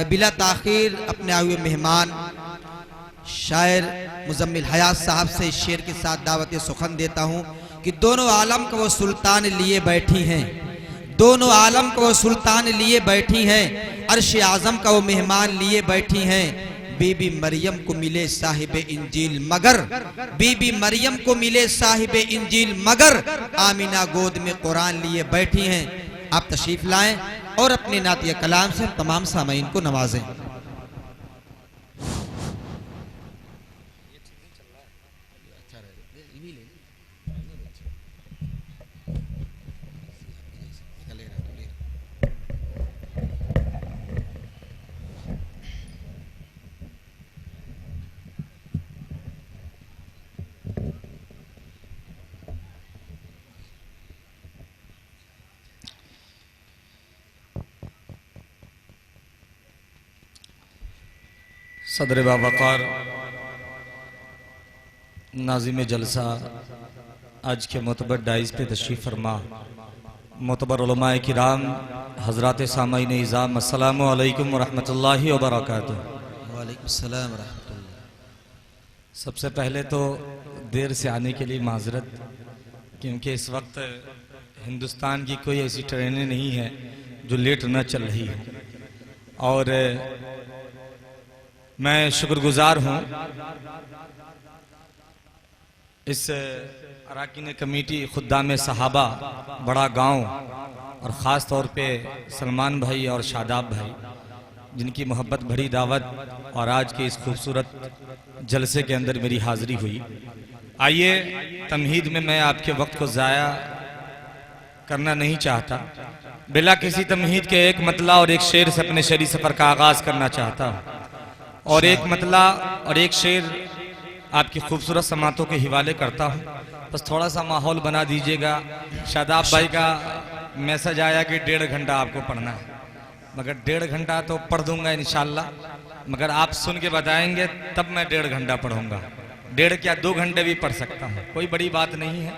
मैं बिला ताखीर अपने आए हुए मेहमान शायर मुजम्मिल हयात साहब से इस शेर के साथ दावत सुखन देता हूँ कि दोनों आलम को वो सुल्तान लिए बैठी हैं, दोनों आलम को वो सुल्तान लिए बैठी हैं, अर्श आज़म का वो मेहमान लिए बैठी हैं। बीबी मरियम को मिले साहिब इंजील मगर, बीबी मरियम को मिले साहिब इंजील मगर, आमीना गोद में कुरान लिए बैठी हैं। आप तशरीफ लाएं और अपने नातिया कलाम से तमाम सामीन को नवाजें। सदर बावकार नाज़िम जलसा आज के मोतबर डाइस पे तशरीफ़ फरमा मोतबर उलमाए किराम हज़रात सामाईन इज़ाम अस्सलामु अलैकुम व रहमतुल्लाहि व बरकातुहू। वालेकुम सलाम व रहमतुल्लाह। सबसे पहले तो देर से आने के लिए माजरत, क्योंकि इस वक्त हिंदुस्तान की कोई ऐसी ट्रेनें नहीं है जो लेट न चल रही है। और मैं शुक्रगुजार हूँ इस अराकीन कमेटी खुद्दाम सहाबा बड़ा गांव और ख़ास तौर पे सलमान भाई और शादाब भाई, जिनकी मोहब्बत भरी दावत और आज के इस खूबसूरत जलसे के अंदर मेरी हाज़िरी हुई। आइए, तमहीद में मैं आपके वक्त को ज़ाया करना नहीं चाहता, बिला किसी तमहीद के एक मतला और एक शेर से अपने शरी सफ़र का आगाज़ करना चाहता हूँ। और एक मतला और एक शेर आपकी खूबसूरत समातों के हवाले करता हूँ। बस थोड़ा सा माहौल बना दीजिएगा। शादाब भाई का मैसेज आया कि 1.5 घंटा आपको पढ़ना है, मगर 1.5 घंटा तो पढ़ दूंगा इंशाल्लाह, मगर आप सुन के बताएंगे तब मैं 1.5 घंटा पढ़ूंगा। 1.5 क्या 2 घंटे भी पढ़ सकता हूँ, कोई बड़ी बात नहीं है।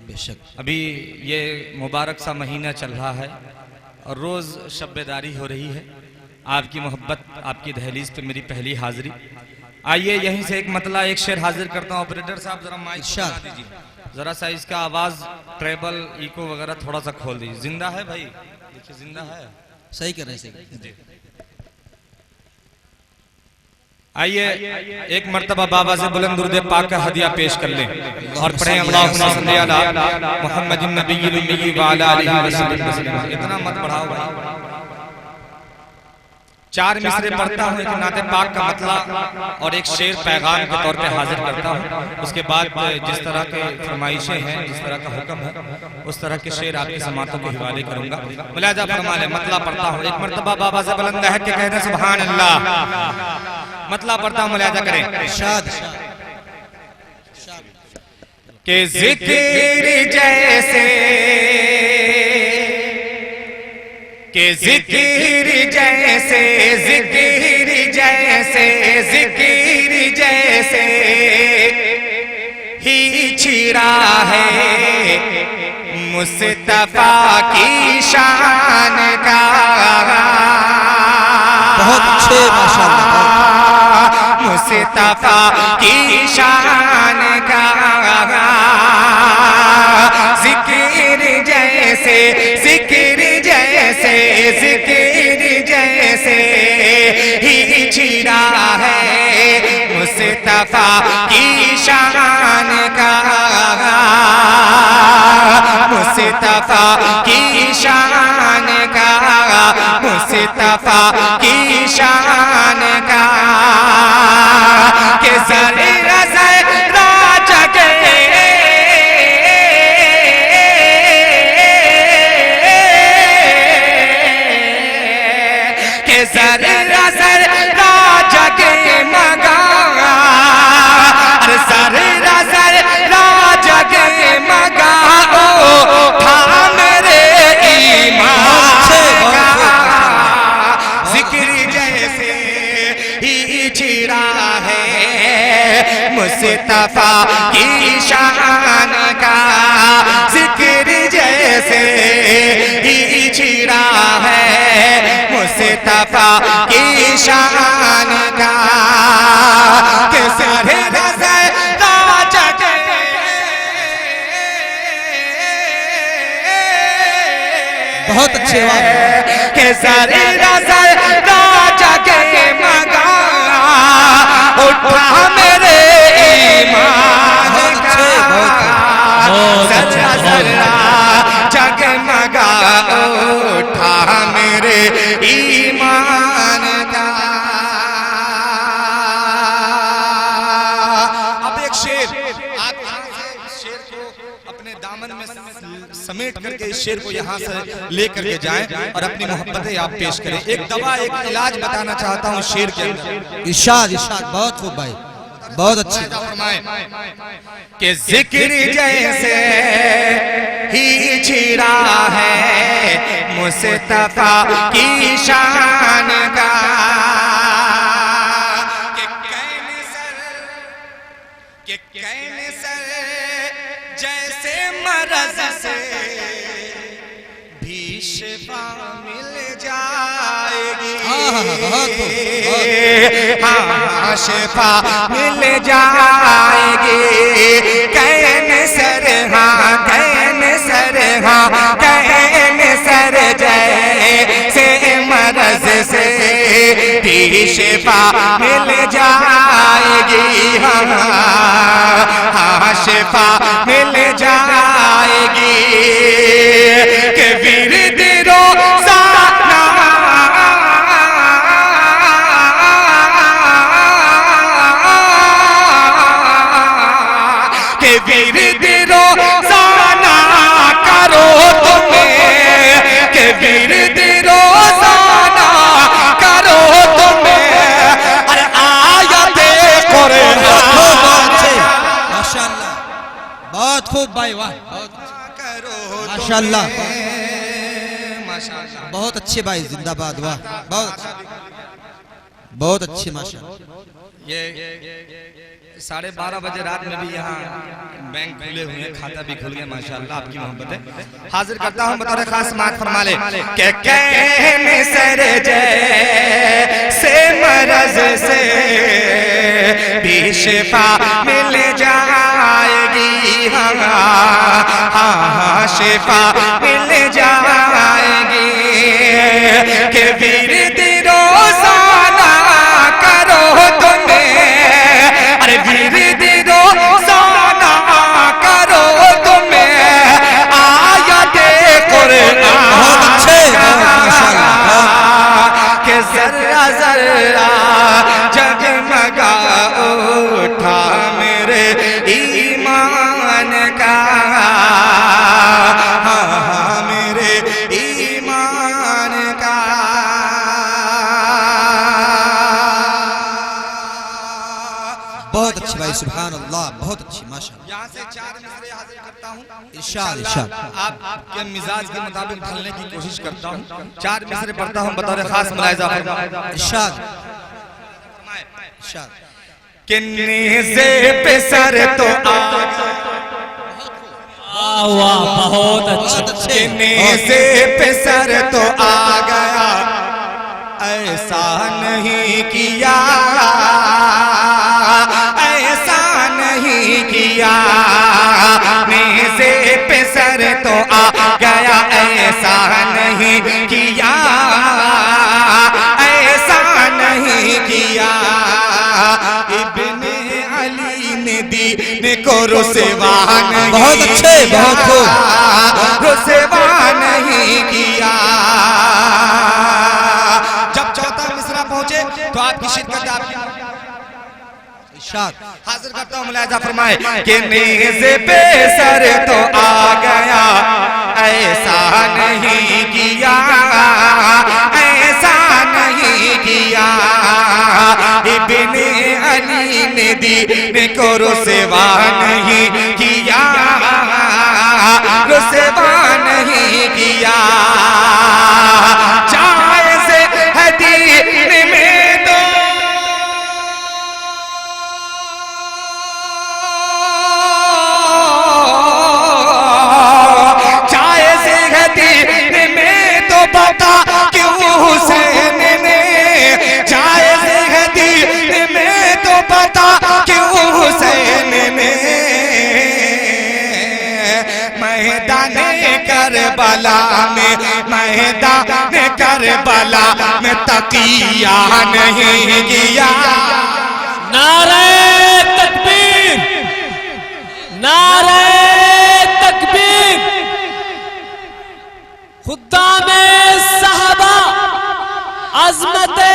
बेशक अभी ये मुबारक सा महीना चल रहा है और रोज़ शब्बेदारी हो रही है। आपकी मोहब्बत, आपकी दहलीज पे मेरी पहली हाजिरी। आइए, यहीं से एक मतला एक शेर हाजिर करता हूँ। ऑपरेटर साहब जरा माइक लगा दीजिए, जरा सा इसका आवाज़ ट्रेबल इको वगैरह थोड़ा सा खोल दीजिए। जिंदा है भाई, देखिए जिंदा है, सही कर रहे हैं, सही। आइए एक मर्तबा बाबा से बुलंद दुरूद पाक का हदिया पेश कर लें और पढ़ें अल्लाहुम्मा सल्ली अला मुहम्मदिन नबिय्यिल उम्मी व अला आलिहि वसल्लम। इतना मत बढ़ाओ भाई। 4 मिसरे पढ़ता हूँ, एक नाते पाक का मतला और एक शेर पैगाम के तौर पे हाजिर करता हूँ। उसके बाद जिस तरह के फरमाइशें हैं, जिस तरह का हुक्म है, उस तरह के शेर आपकी समातों के हवाले करूंगा। मुलाजा फरमा लें, मतला पढ़ता हूँ। एक मर्तबा बाबा से बुलंद है कि कहते सुभान अल्लाह। मतला पढ़ता हूँ, मुलाजा करें। इरशाद के जिक्र जैसे, के जिक्र जैसे, जिक्र जैसे, जिक्र जैसे ही छिरा है मुस्तफा की शान का। बहुत अच्छे, माशाअल्लाह। मुस्तफा की शान का जिक्र जैसे, जिक्र जैसे, जिक्र जैसे ही छिरा है मुस्तफा की शान का। मुस्तफा की शान का, मुस्तफा की शान का। के ज़रे राजा के सर सर राजा के मगा, सर सर राजा के मगा ओ था मेरे ईमान का। जिक्र जैसे ही छिड़ा है मुस्तफा की शान का। जिक्र जैसे ही छिड़ा है मुस्तफा मुस्तफा की शान का के सारे बहुत अच्छे के सारे राजा के मगा उठा मेरे ईमान का जरा जरा जगमगा उठा मेरे ईमान का। अब एक शेर आप यहाँ से शेर को अपने दामन में समेट करके इस शेर को यहाँ से लेकर के जाएं और अपनी मोहब्बतें आप पेश करें। एक दवा एक इलाज बताना चाहता हूँ शेर के अंदर। इरशाद इरशाद बहुत खूब भाई, बहुत अच्छी। कि जिक्र जैसे ही छिड़ा है मुस्तफा की शान का कि कैंसर जैसे मरज से भी शिफा मिल जाएगी। हाँ शिफा मिल जाएगी। कैंसर जैसे मरज से भी शिफा मिल जाएगी। हाँ शिफा मिल जाएगी। कि विरद रोज़ाना के विरद रोज़ाना करो तुम्हें के विरद रोज़ाना करो तुम्हें। अरे आयते कुरान माशाअल्लाह बहुत खूब भाई, वाह माशाअल्लाह माशाअल्लाह बहुत अच्छे भाई, जिंदाबाद, वाह बहुत अच्छे माशाअल्लाह। ये 12:30 बजे रात में भी यहाँ बैंक खुले हुए हैं, खाता भी खुल गया माशाअल्लाह। आपकी मोहब्बत है। हाजिर करता हूँ बतौर खास समाअत फरमा ले के कैंसर जैसे मरज से भी शिफा मिल जाएगी। हाँ शिफा मिल जाएगी। के विरद रोज़ाना करो तुम्हें। अरे विरद रोज़ाना करो तुम्हें। आयते कुरान के जरा जरा जगमगा उठा मेरे ईमान का। हाँ मेरे ईमान का। बहुत अच्छी भाई, सुभान अल्लाह, बहुत अच्छी माशाअल्लाह। यहाँ से 4 मिसरे हाजिर करता हूँ। इरशाद इरशाद आपके मिजाज के मुताबिक ढलने की कोशिश करता हूँ। 4 मिसरे पढ़ता हूँ बतौर खास मुलाहिजा। इरशाद इरशाद। कि नेज़े पे सर तो बहुत अच्छे। नेज़े पे सर तो आ गया ऐसा नहीं किया, ऐसा नहीं किया। नेज़े पे सर तो आ गया ऐसा नहीं किया, ऐसा नहीं किया। इब्ने अली ने दीन को रुसवा नहीं, बहुत अच्छे, बहुत खूब, रुसवा नहीं किया। जब चौथा मिसरा पहुंचे तो आपकी शिद्दत आपकी इरशाद। हाजिर करता हूँ मुलाहिजा फरमाए कि नेज़े पे सर तो आ गया ऐसा नहीं किया, ऐसा नहीं किया। इब्ने अली ने दीन को रुसवा नहीं किया, रुसवा नहीं किया। जायज़ है दीन में तो जायज़ है दीन में तो बता क्यों हुसैन ने करबला में, मैदान करबला में तकिया नहीं किया। नारे तकबीर, नारे तकबीर। खुद्दामे साहबा, अज़मते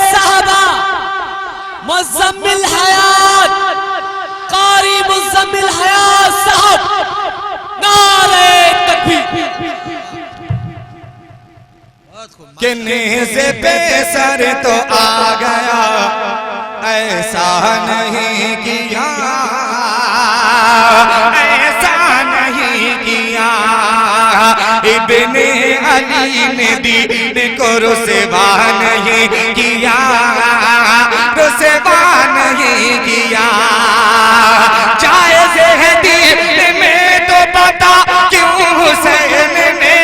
साहबा, मुज़म्मिल हयात, कारी मुज़म्मिल हयात साहब, नारे तकबीर। कि नेज़े पे सर तो आ गया, ऐसा नहीं किया, ऐसा नहीं किया। इब्ने अली ने दीन को रुसवा नहीं किया, रुसवा नहीं किया। जायज़ है दीन में तो पता क्यों हुसैन ने,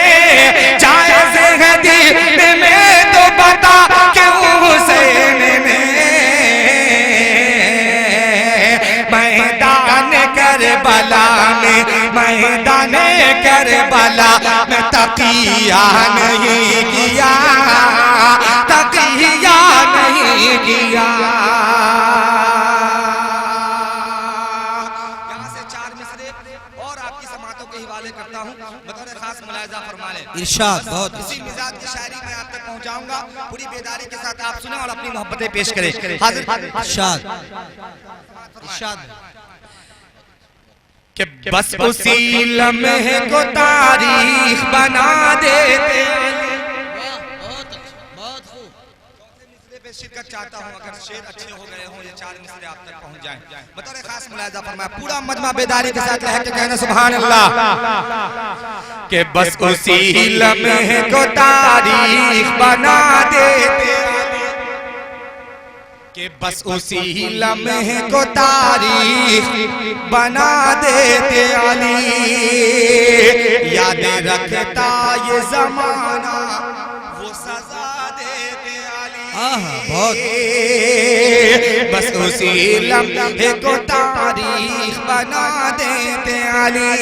जायज़ है दीन में तो पता क्यों हुसैन ने मैदान करबला में, मैदान करबला में तकिया नहीं किया, तकिया नहीं किया। यहाँ से 4 मिसरे और आपकी समातों के हवाले करता हूँ, बतौर खास मुलाहिजा फरमा लें। इरशाद बहुत इसी मिजाज की शायरी मैं आप तक पहुँचाऊंगा, पूरी बेदारी के साथ आप सुने और अपनी मोहब्बतें पेश करें। हाजिर इरशाद इरशाद कि बस उसी लम्हे को तारीख बना देते। पे शिरकत चाहता हूं, अगर शेर अच्छे हो गए हों, ये 4 मिसरे आप तक पहुंच जाएं। बतौर खास मुलाहिजा फरमाया, पूरा मजमा बेदारी के साथ रह के कहना सुभान अल्लाह। कि बस उसी लम्हे को तारीख बना देते, कि बस उसी लम्हे को तारीख बना देते अली। याद रखता ये जमाना, वो सजा देते अली। बहुत बस उसी लम्हे को तारीख बना देते अली।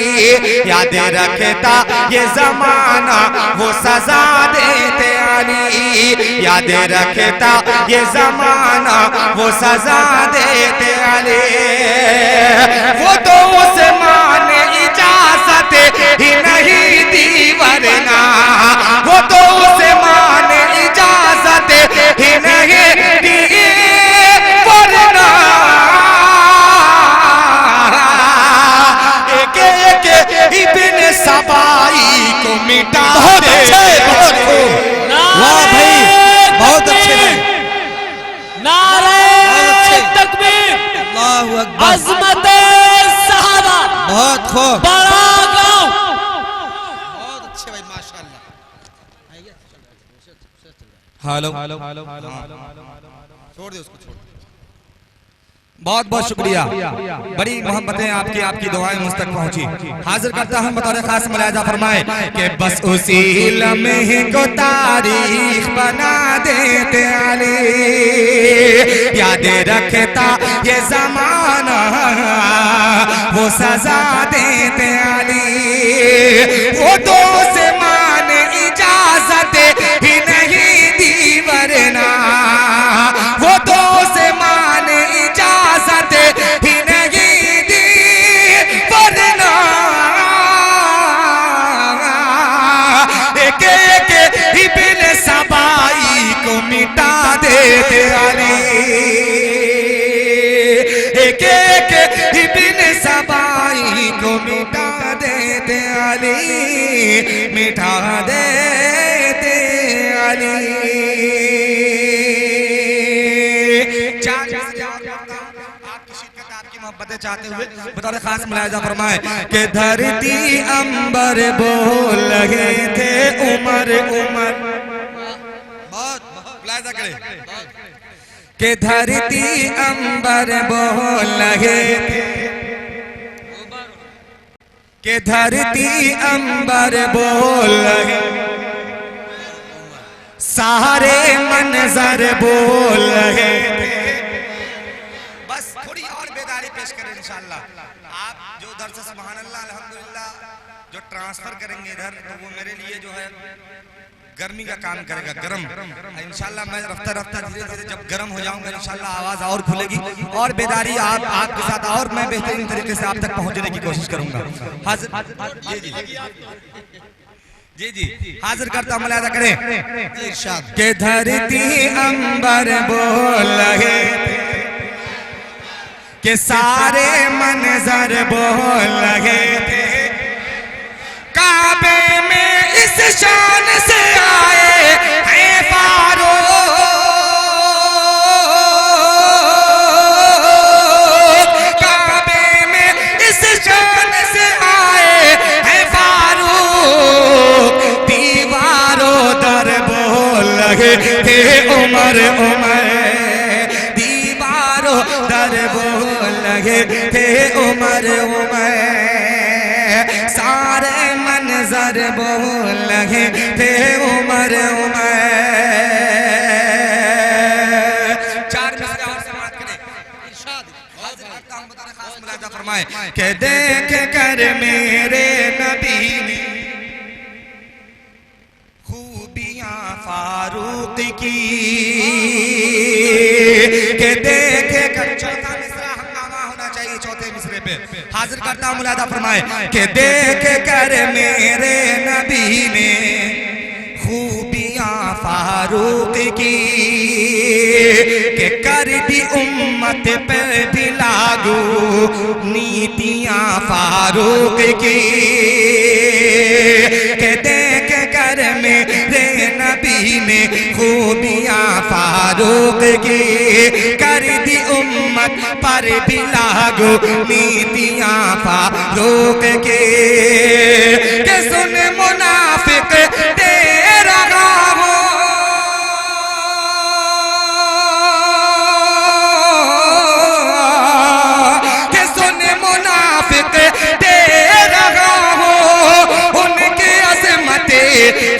याद रखता ये जमाना, वो सजा देते अली। याद रखता ये जमाना, वो सजा देते अली। वो तो उस्मान इजाजत ही नहीं दी वरना, वो तो उस्मान इजाजत ही नहीं दी वरना। एक एक इब्न सबाई को मिटा दे। वाह भाई, बहुत अच्छे हैं। नारे तकबीर, अल्लाहु अकबर, अज़मते साहबा, बहुत खूब, बड़ा गाँव। बहुत अच्छे भाई, माशाअल्लाह। हेलो, छोड़ दे उसको, छोड़ दे। बहुत बहुत शुक्रिया, बड़ी मोहब्बतें आपकी, आपकी दुआएं मुझ तक पहुंची। हाजिर करता हूं बतौर खास मुलाहिजा फरमाए कि बस उसी लम्हे को तारीख बना देते अली। याद रखता ये जमाना, वो सजा देते अली। वो तो से मान इजाजत ही नहीं दी वरना, वो तो से मान इजाजत ही नहीं दी वरना। एक एक इब्न सबाई को मिटा देते अली। एक एक इब्न सबाई को मिटा देते अली, मिटा देते अली। आपकी मोहब्बतें चाहते हुए बतौर खास मुलाहिजा फरमाए कि धरती अंबर बोल लगे थे उमर उमर। बहुत मुलाहिजा करें। कि धरती अंबर बोल लगे थे, कि धरती अंबर बोल लगे, सारे मंजर बोल लगे थे। बस थोड़ी और बेदारी पेश करें इंशाअल्लाह। आप जो दर्स सुभान अल्लाह अल्हम्दुलिल्लाह जो ट्रांसफर करेंगे इधर तो वो मेरे लिए जो है गर्मी का काम करेगा, गरम। इंशाल्लाह मैं रफ्ता रफ्ता धीरे धीरे जब गर्म हो जाऊंगा इंशाल्लाह आवाज और खुलेगी और बेदारी आपके साथ और मैं बेहतरीन तरीके से आप तक पहुंचने की कोशिश करूंगा। हाजिर जी हाजिर करता हूं, मुलाहिजा करें इरशाद के धरती अंबर बोल रहे के सारे मंजर बोल रहे थे, काबे में इस शान से आए हैं फारूक, काबे में इस शान से आए हैं फारूक, दीवारों दर बोल रहे थे उमर उमर, दीवारों दर बोल रहे थे उमर उमर, सारे मंजर बोल रहे थे उमर उमर। चार मिसरे और समाप्त करें। मुलाहिजा फरमाएं कि देख कर मेरे नबी ने खूबियां फारूक की, के देख कर चौथा मिसरा हंगामा होना चाहिए चौथे मिसरे पे। हाजिर करता हूं, मुलाहिजा फरमाएं कि देख कर मेरे नबी ने खूबियां फारूक की, के कर दी उम्मत पे भी लागू नीतियां फारूक की, के देख कर मेरे नबी ने खूबियां फारूक की, कर दी उम्मत पर भी लागू नीतियां फारूक की, के सुन मुनाफिक तेरा हो के सुन मुनाफिक तेरा हो, उनके अजमत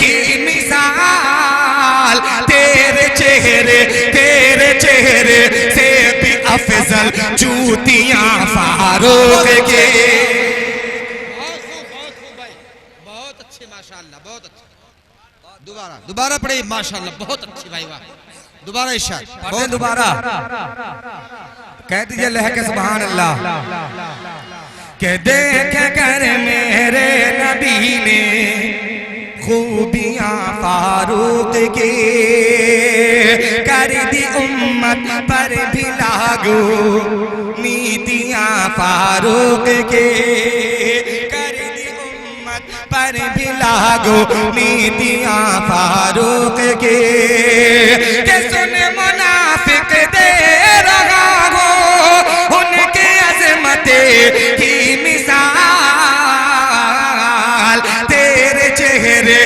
की मिसाल तेरे चेहरे से भी अफजल जूतियां फारूक के। बहुत अच्छे माशाअल्लाह, बहुत अच्छे। दोबारा पढ़े माशाअल्लाह, बहुत अच्छी भाई, वाह। दोबारा इरशाद, बहुत दोबारा कह दीजिए लहके सुभान अल्लाह के देख कर मेरे नबी ने खूबियां फारूक की, कर दी उम्मत पर भी लागू नीतियां फारूक के, कर दी उम्मत पर भी लागू नीतियां फारूक के, सुन मुनाफिक दे रहा हो उनके अजमत की मिसाल तेरे चेहरे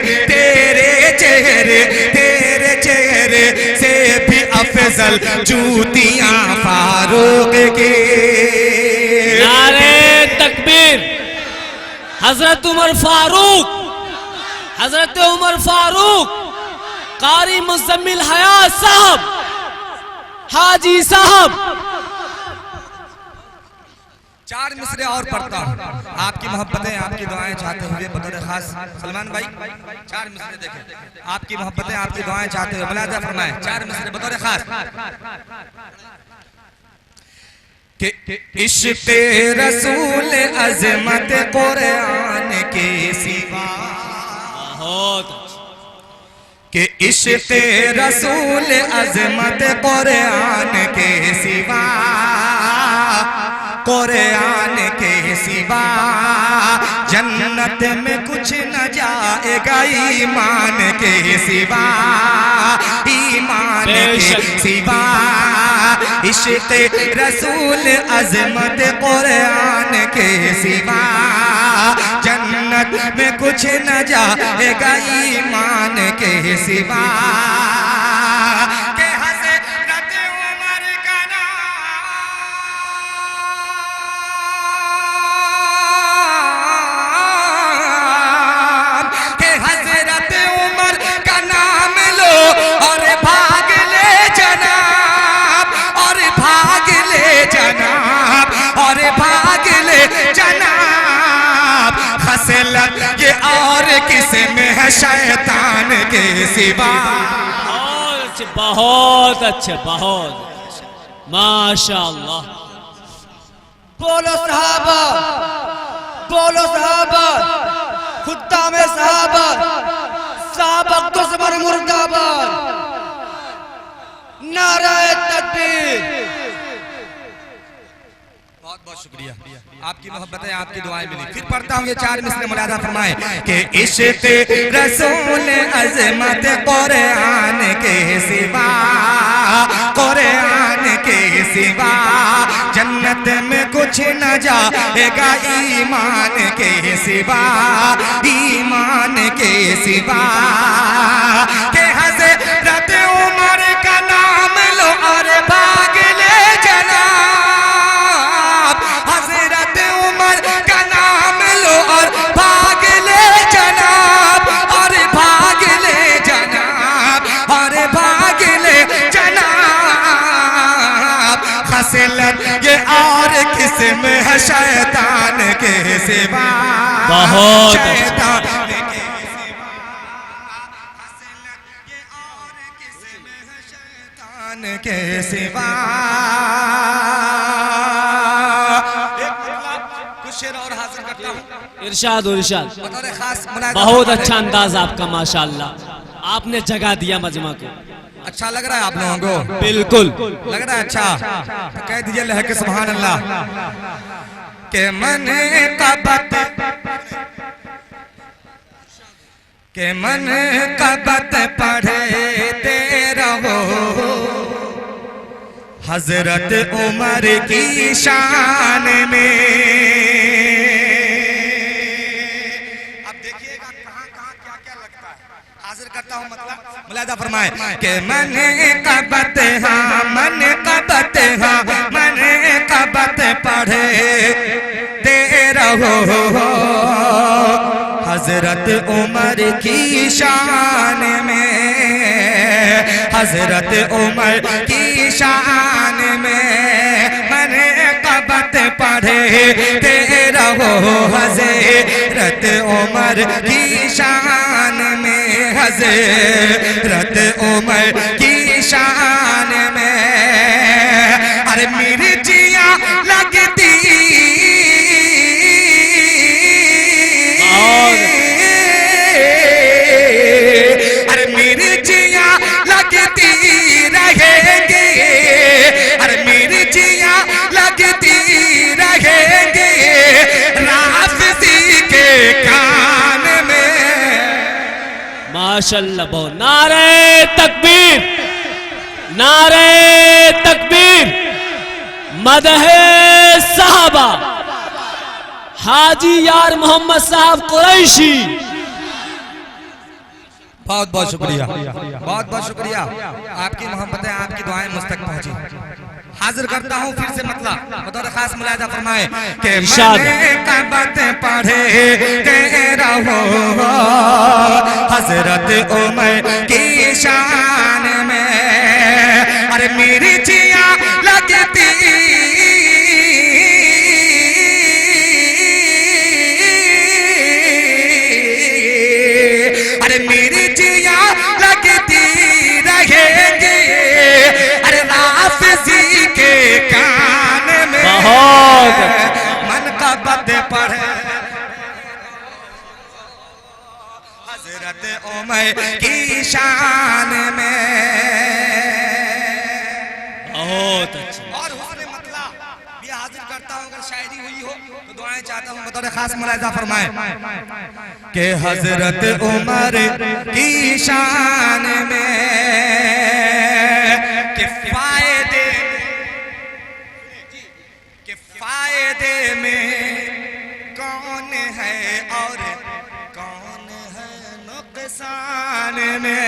से भी अफजल जूतियां फारूक के। नारे तकबीर। हजरत उमर फारूक कारी मुजम्मिल हयात साहब, हाजी साहब। चार मिसरे और पढ़ता हूँ, आपकी मोहब्बतें आपकी दुआएं चाहते हुए बतौर खास सलमान भाई चार मिसरे देखें, आपकी मोहब्बतें आपकी दुआएं चाहते हुए मुलाहिजा फरमाएं। चार मिसरे बतौर खास कि इश्क़ रसूल अज़मत कुरान के सिवा, कि इश्क़ रसूल अज़मत कुरान के सिवा, कुरान के सिवा जन्नत में कुछ न जाएगा ईमान के सिवा, ईमान के सिवा। इश्क़ रसूल अज़मत कुरान के सिवा जन्नत में कुछ न जाएगा ईमान के सिवा। है शैतान के सिवा। बहुत अच्छे बहुत माशाअल्लाह। बोलो सहाबा, बोलो सहाबा, खुदा में सहाबा, साबक दुश्मन मुर्दाबाद, नाराए तकबीर। बहुत बहुत शुक्रिया, आपकी मोहब्बत है, आपकी दुआएं मिली। फिर पढ़ता हूँ ये 4 मिसरे मुलादा फरमाए कि इश्क़ रसूल अज़मत कुरान के सिवा, कुरान के सिवा जन्नत में कुछ न जाएगा ईमान के सिवा, ईमान के सिवा। के हज़रत उमर का नाम लो और भाग ले जनाब, हज़रत उमर का नाम लो और भाग ले जनाब, और भाग ले जनाब, और भाग ले जनाब। खसलत ये और किस्म है शैतान के सिवा, बहुत शैतान के सिवा। कुछ शेर और हासिल करता हूँ। इरशाद और इरशाद। बतौर खास मुलाज़ा बहुत अच्छा अंदाज आपका माशाअल्लाह, आपने जगह दिया मजमा को। अच्छा लग रहा है आप लोगों को? बिल्कुल लग रहा है अच्छा, तो कह दीजिए लहके सुभान अल्लाह। के मन कबत पढ़ते रहो हजरत उमर की शान में। अब देखिएगा कहाँ कहाँ क्या क्या लगता है, हाजिर करता हूँ मतलब मुलादा फरमाए के मन कबत, हाँ मन कबत, हाँ मन कबत पढ़े दे रहो हजरत उमर की शान में, हजरत उमर की शान में मन कबत पढ़े दे रहो हजरत उमर की शान में, हजरत उमर की शान में। अरे मिर्चियाँ लगती अरे मिर्चियाँ लगती रहेंगी, अरे मिर्चियाँ लगती रहेंगी राफ़िज़ी के कान में। माशाअल्लाह बहुत। नारे तकबीर, नारे तकबीर, मदहे साहबा हाजी यार मोहम्मद साहब कुरैशी। बहुत बहुत शुक्रिया, बहुत बहुत शुक्रिया, आपकी मोहब्बतें आपकी दुआएं मुझ तक पहुंची। हाजिर करता हूँ फिर से मतलब बतौर खास मुलाजा फरमाए कि मन कबत पढ़े दे रहो हजरत उमर की शान में। अरे मिर्चियाँ लगती बहुत मन का पढ़े हजरत उमर की शान में। बहुत अच्छा। और हुस्न मतला भी हाजिर करता हूँ, अगर शायरी हुई हो तो दुआएं चाहता हूँ बतौर खास मुलाहिजा फरमाए कि हजरत उमर की शान में फायदे में कौन है और कौन है नुकसान में,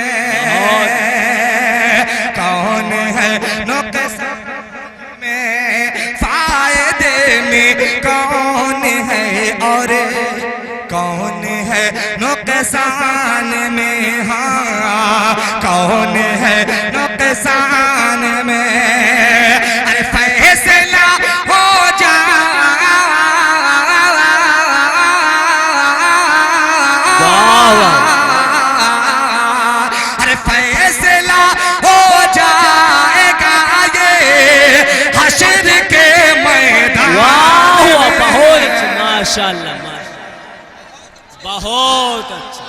कौन है नुकसान में। फायदे में कौन है और कौन है नुकसान में, हाँ कौन है नुकसान में। अरे फैसला हो माशाल्लाह बहुत अच्छा।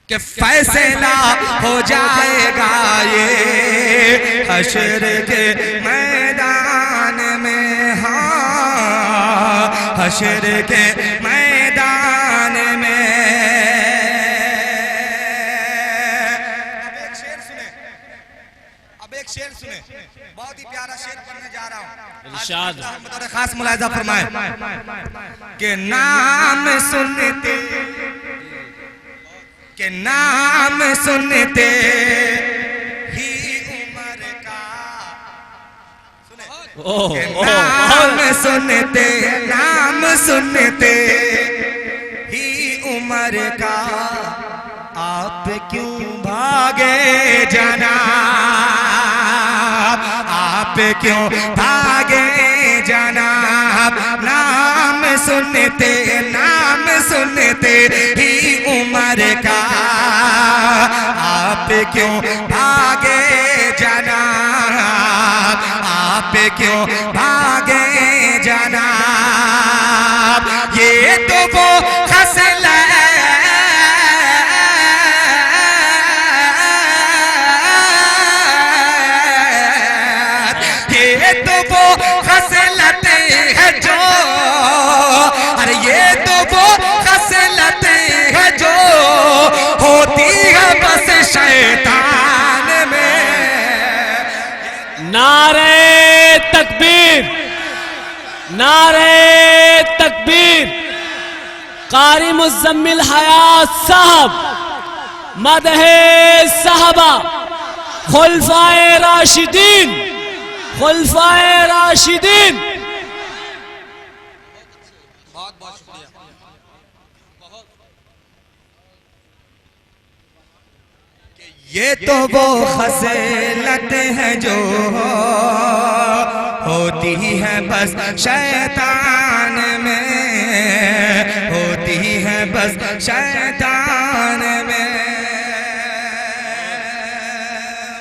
कि फैसला हो जाएगा ये हश्र के मैदान में, हाँ हश्र के मैदान में। अब एक शेर सुने, बहुत ही प्यारा शेर पढ़ने जा रहा हूँ। इरशाद बतौर खास मुलाहिजा फरमाए कि नाम सुनते, के नाम सुनते ही उम्र का, सुने नाम सुनते, नाम सुनते ही उम्र का आप क्यों भागे जनाब, आप क्यों भागे जनाब। नाम सुनते, नाम सुनते ही उम्र का आप क्यों भागे जनाब, आप क्यों भागे जनाब। ये तो वो खसलत, ये तो वो खसलत है जो, अरे ये तो वो खसलत है जो होती है बस शैतान में। नारे तकबीर, नारे तकबीर। कारी मुज़म्मिल हयात साहब, मदहे साहबा, खुलफाए राशिदीन, खुलफाए राशिदीन। बहुत बहुत शुक्रिया। ये तो वो खसलत है जो होती है बस शैतान में, होती है बस शैतान में।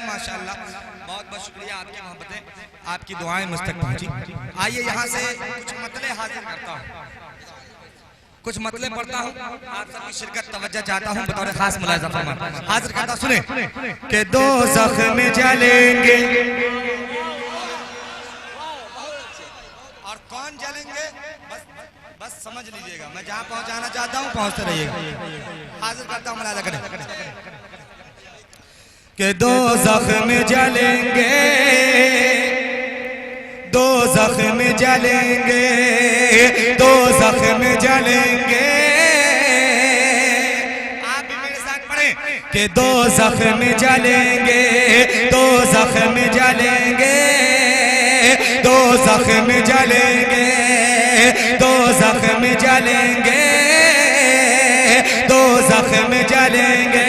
माशाल्लाह, बहुत बहुत शुक्रिया। आपकी मोहब्बतें, आपकी दुआएं मुझ तक पहुंची। आइए यहाँ से कुछ मतले हाजिर करता हूँ, कुछ मतले पढ़ता हूँ, आप सबकी शिरकत तवज्जो चाहता हूँ बतौर खास मुलाहिजा फरमा हाजिर करता। सुने कि दो जख्म जलेंगे, और कौन जलेंगे बस बस समझ लीजिएगा। मैं जहाँ पहुँचाना चाहता हूँ पहुँचते रहिएगा। हाजिर करता हूँ, मुलाहिजा करें कि दो जख्म जलेंगे, दो जख्म जलेंगे, दो जख्म जलेंगे। आप भी मेरे साथ पढ़ें कि दो जख्म जलेंगे, दो जख्म जलेंगे, दो जख्म जलेंगे, दो जख्म जलेंगे, दो जख्म जलेंगे।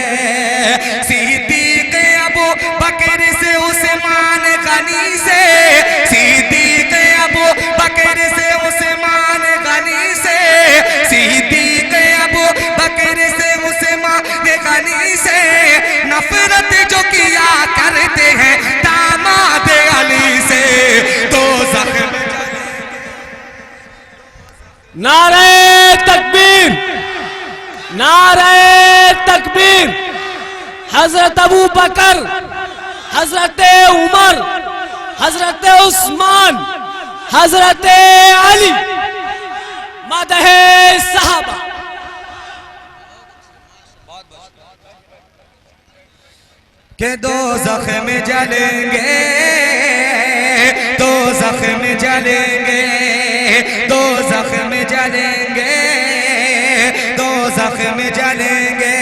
सिद्दीक़ अबू बकर से उस्मान गनी से, सिद्दीक़ अबू बकर से उस्मान गनी से, सिद्दीक़ अबू बकर से उस्मान गनी से नफरत जो किया करते हैं दामाद अली से। दो जख्म नारे तकबीर, नारे तकबीर। हजरत अबू बकर, हजरत उमर, हजरत उस्मान, हजरत अली, मदहे साहबा। के दो जख्म जलेंगे, दो जख्म जलेंगे, दो जख्म जलेंगे, दो जख्म जलेंगे।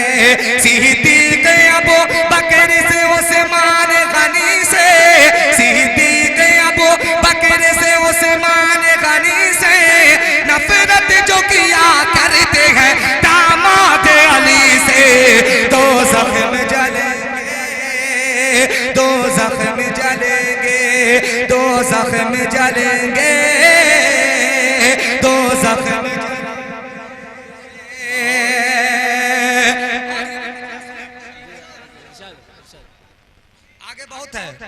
सिद्दीक़ अबू बकर से उस्मान गनी से, सिद्दीक़ अबू बकर से उस्मान गनी से नफरत जो किया करते हैं दामाद अली से। दो जख्म जलेंगे, दो जख्म जलेंगे, दो जख्म जलेंगे, दो जख्म आगे बहुत है।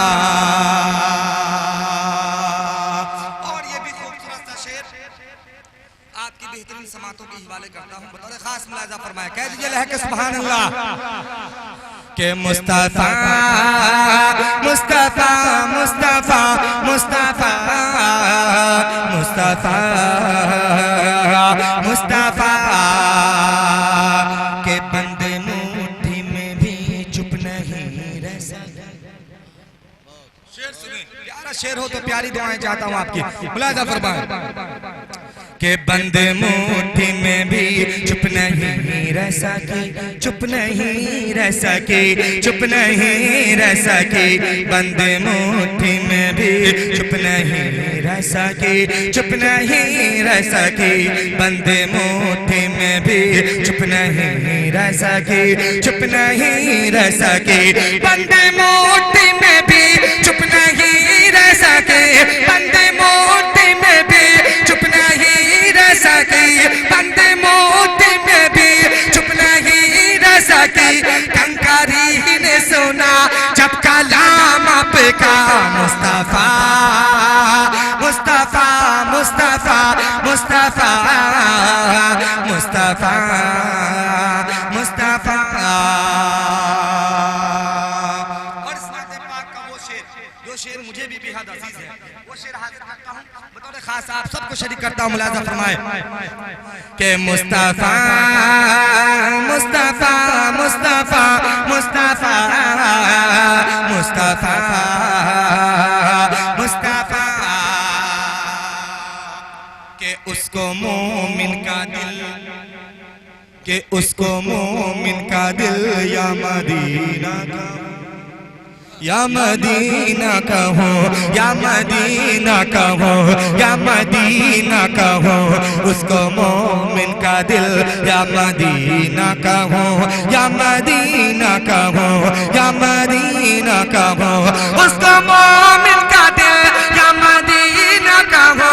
लहके सुभान अल्लाह के मुस्तफा मुस्तफा मुस्तफा मुस्तफा मुस्तफा मुस्तफा के बंदे मुट्ठी में भी चुप नहीं रह सकते। शेर सुने, प्यारा शेर हो तो प्यारी दुआएं चाहता हूं आपकी, मुलाजा फरमाएं के बंदे मुट्ठी में भी चुप नहीं रह सके, चुप नहीं रह सके, चुप नहीं रह सके, बंदे मुट्ठी में भी चुप नहीं रह सके, चुप नहीं रह सके, बंदे मुट्ठी में भी चुप नहीं रह सके, चुप नहीं रह सके, बंदे मुट्ठी में भी चुप नहीं रह सके, बंदे मुट्ठी में भी चुप नहीं रह सके, बंदे मुट्ठी में भी चुप नहीं रह सके। कंकारी ने सुना जब कलाम आपका मुस्तफा मुस्तफा मुस्तफा मुस्तफा मुस्तफा मुस्तफा। और इस नाते पाक का वो शेर जो शेर मुझे भी बेहद अजीज है, वो शेर हाजिर करता हूँ बतौर खास आप सबको शरीक करता हूँ, मुलाजा फरमाए के मुस्तफा मुस्तफा मुस्तफा मुस्तफा मुस्तफा मुस्तफा के उसको मोमिन का दिल, के उसको मोमिन का दिल या मदीना का, या मदीना कहो, या मदीना कहो, या मदीना कहो, उसको मोमिन का दिल या मदीना कहो, या मदीना कहो, या मदीना कहो, उसको मोमिन का दिल या मदीना कहो,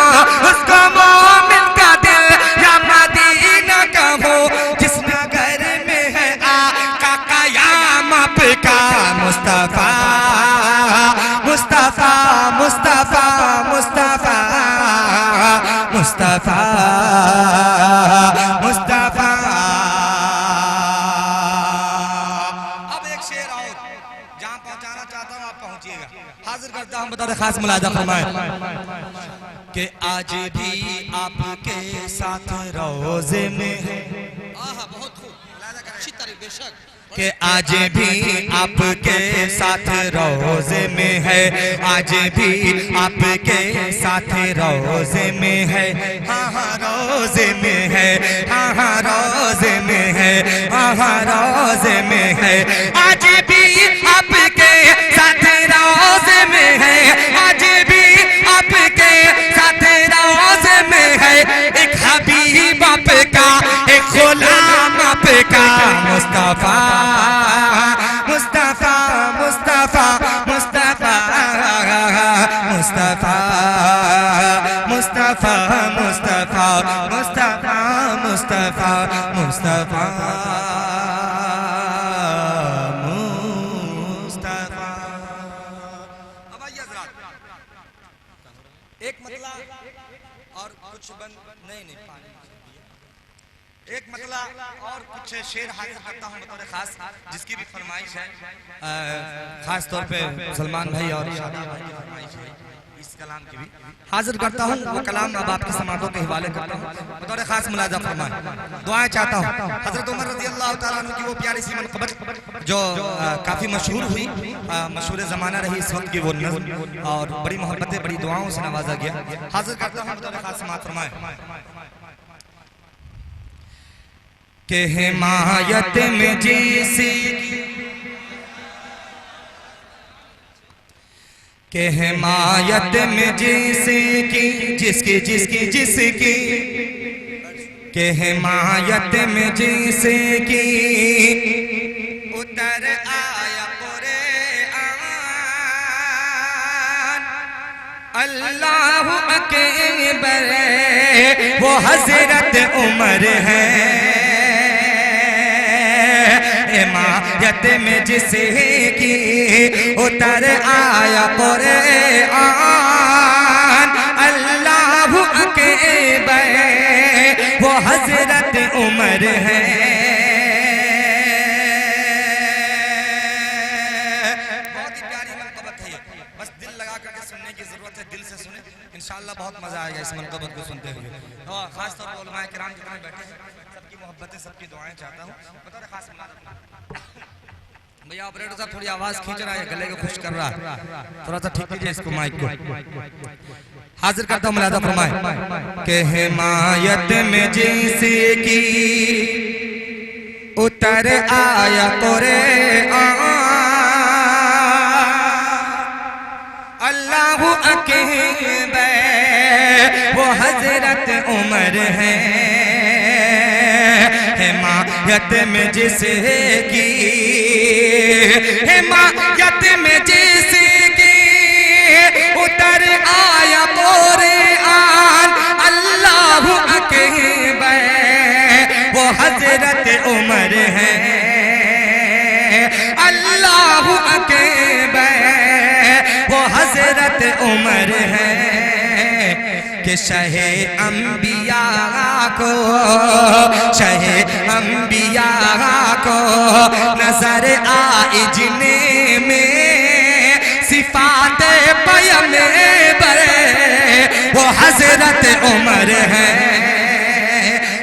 उसको मोमिन का दिल या मदीना कहो, जिस नगर में है आका कयाम आपका मुस्तफा मुस्तफा मुस्तफा मुस्तफा मुस्तफा मुस्तफा। अब एक शेर और जहां पहुंचाना चाहता हूं आप पहुंचिएगा, हाजिर करता हूं बता खास मुलाजा फरमाए कि आज भी आपके साथ रोजे में है, बहुत खूब अच्छी तरह बेशक कि आज भी आपके साथ रोजे में है, आज भी आपके साथ रोजे में है, हाँ हाँ रोजे में है, हाँ हाँ रोजे में है, हाँ हाँ रोजे में है, आज भी आपके साथ रोजे में है, आज भी आपके साथ रोजे में है, एक हबीब आपका एक गुलाम आपका मुस्तफा मुस्तफा मुस्तफा मुस्तफा मुस्तफा मुस्तफा मुस्तफा मुस्तफा मुस्तफा मुस्तफा मुस्तफा। अब आइए हज़रात, एक मतला और कुछ बंद नहीं पानी, एक मतला और कुछ शेर हाजिर करता हूँ बतौर खास, जिसकी भी फरमाइश है, खास तौर पे सलमान भाई और शादी भाई की फरमाइश है, इस कलाम की भी हाजिर करता हूँ। वो कलाम अब आपकी समातों के हवाले करता हूँ बतौर खास, मुलाजा फरमाएं, दुआएं चाहता हूँ। हजरत उमर रज़ी अल्लाह तआला अन्हु की वो प्यारी सी मनक़बत जो काफ़ी मशहूर हुई, मशहूर ज़माना रही इस वक्त की वो नज़्म, और बड़ी मोहब्बतें बड़ी दुआओं से नवाजा गया, हाजिर करता हूँ बतौर खास, समात फरमाएं के हिमायत में जिसी के हिमायत में जिसकी जिसकी जिसकी जिसकी के हिमायत में जिसकी उतर आया कुरान, अल्लाह अकबर वो हजरत उमर है, हिमायत में जिसकी उतर आया कुरान, अल्लाह अकबर वो हजरत उमर है। इंशाअल्लाह बहुत मजा आएगा इस मनक़बत को सुनते हुए। और खास तौर पर उलमाए किराम जितने बैठे हैं सबकी मोहब्बतें सबकी दुआएं चाहता हूँ। बता रहे खास भैया ऑपरेटर साहब थोड़ी आवाज खींच रहा है, गले को खुश कर रहा है, थोड़ा सा ठीक कीजिए इसको माइक को। हाजिर करता हूँ मुलाज़ा फरमाए के हिमायत में जैसे की उतर आया कुरआन, अल्लाह अकबर वो हजरत उमर है। हिमायत में जिसकी हिमायत में जिसकी उतर आया कुरआन, अल्लाह अकबर वो हजरत उमर है। अल्लाह अकबर वो हजरत उमर है कि शहे अंबिया को शहे अंबिया को नजर आई जिन्हें में सिफात पैगंबर वो हजरत उमर है।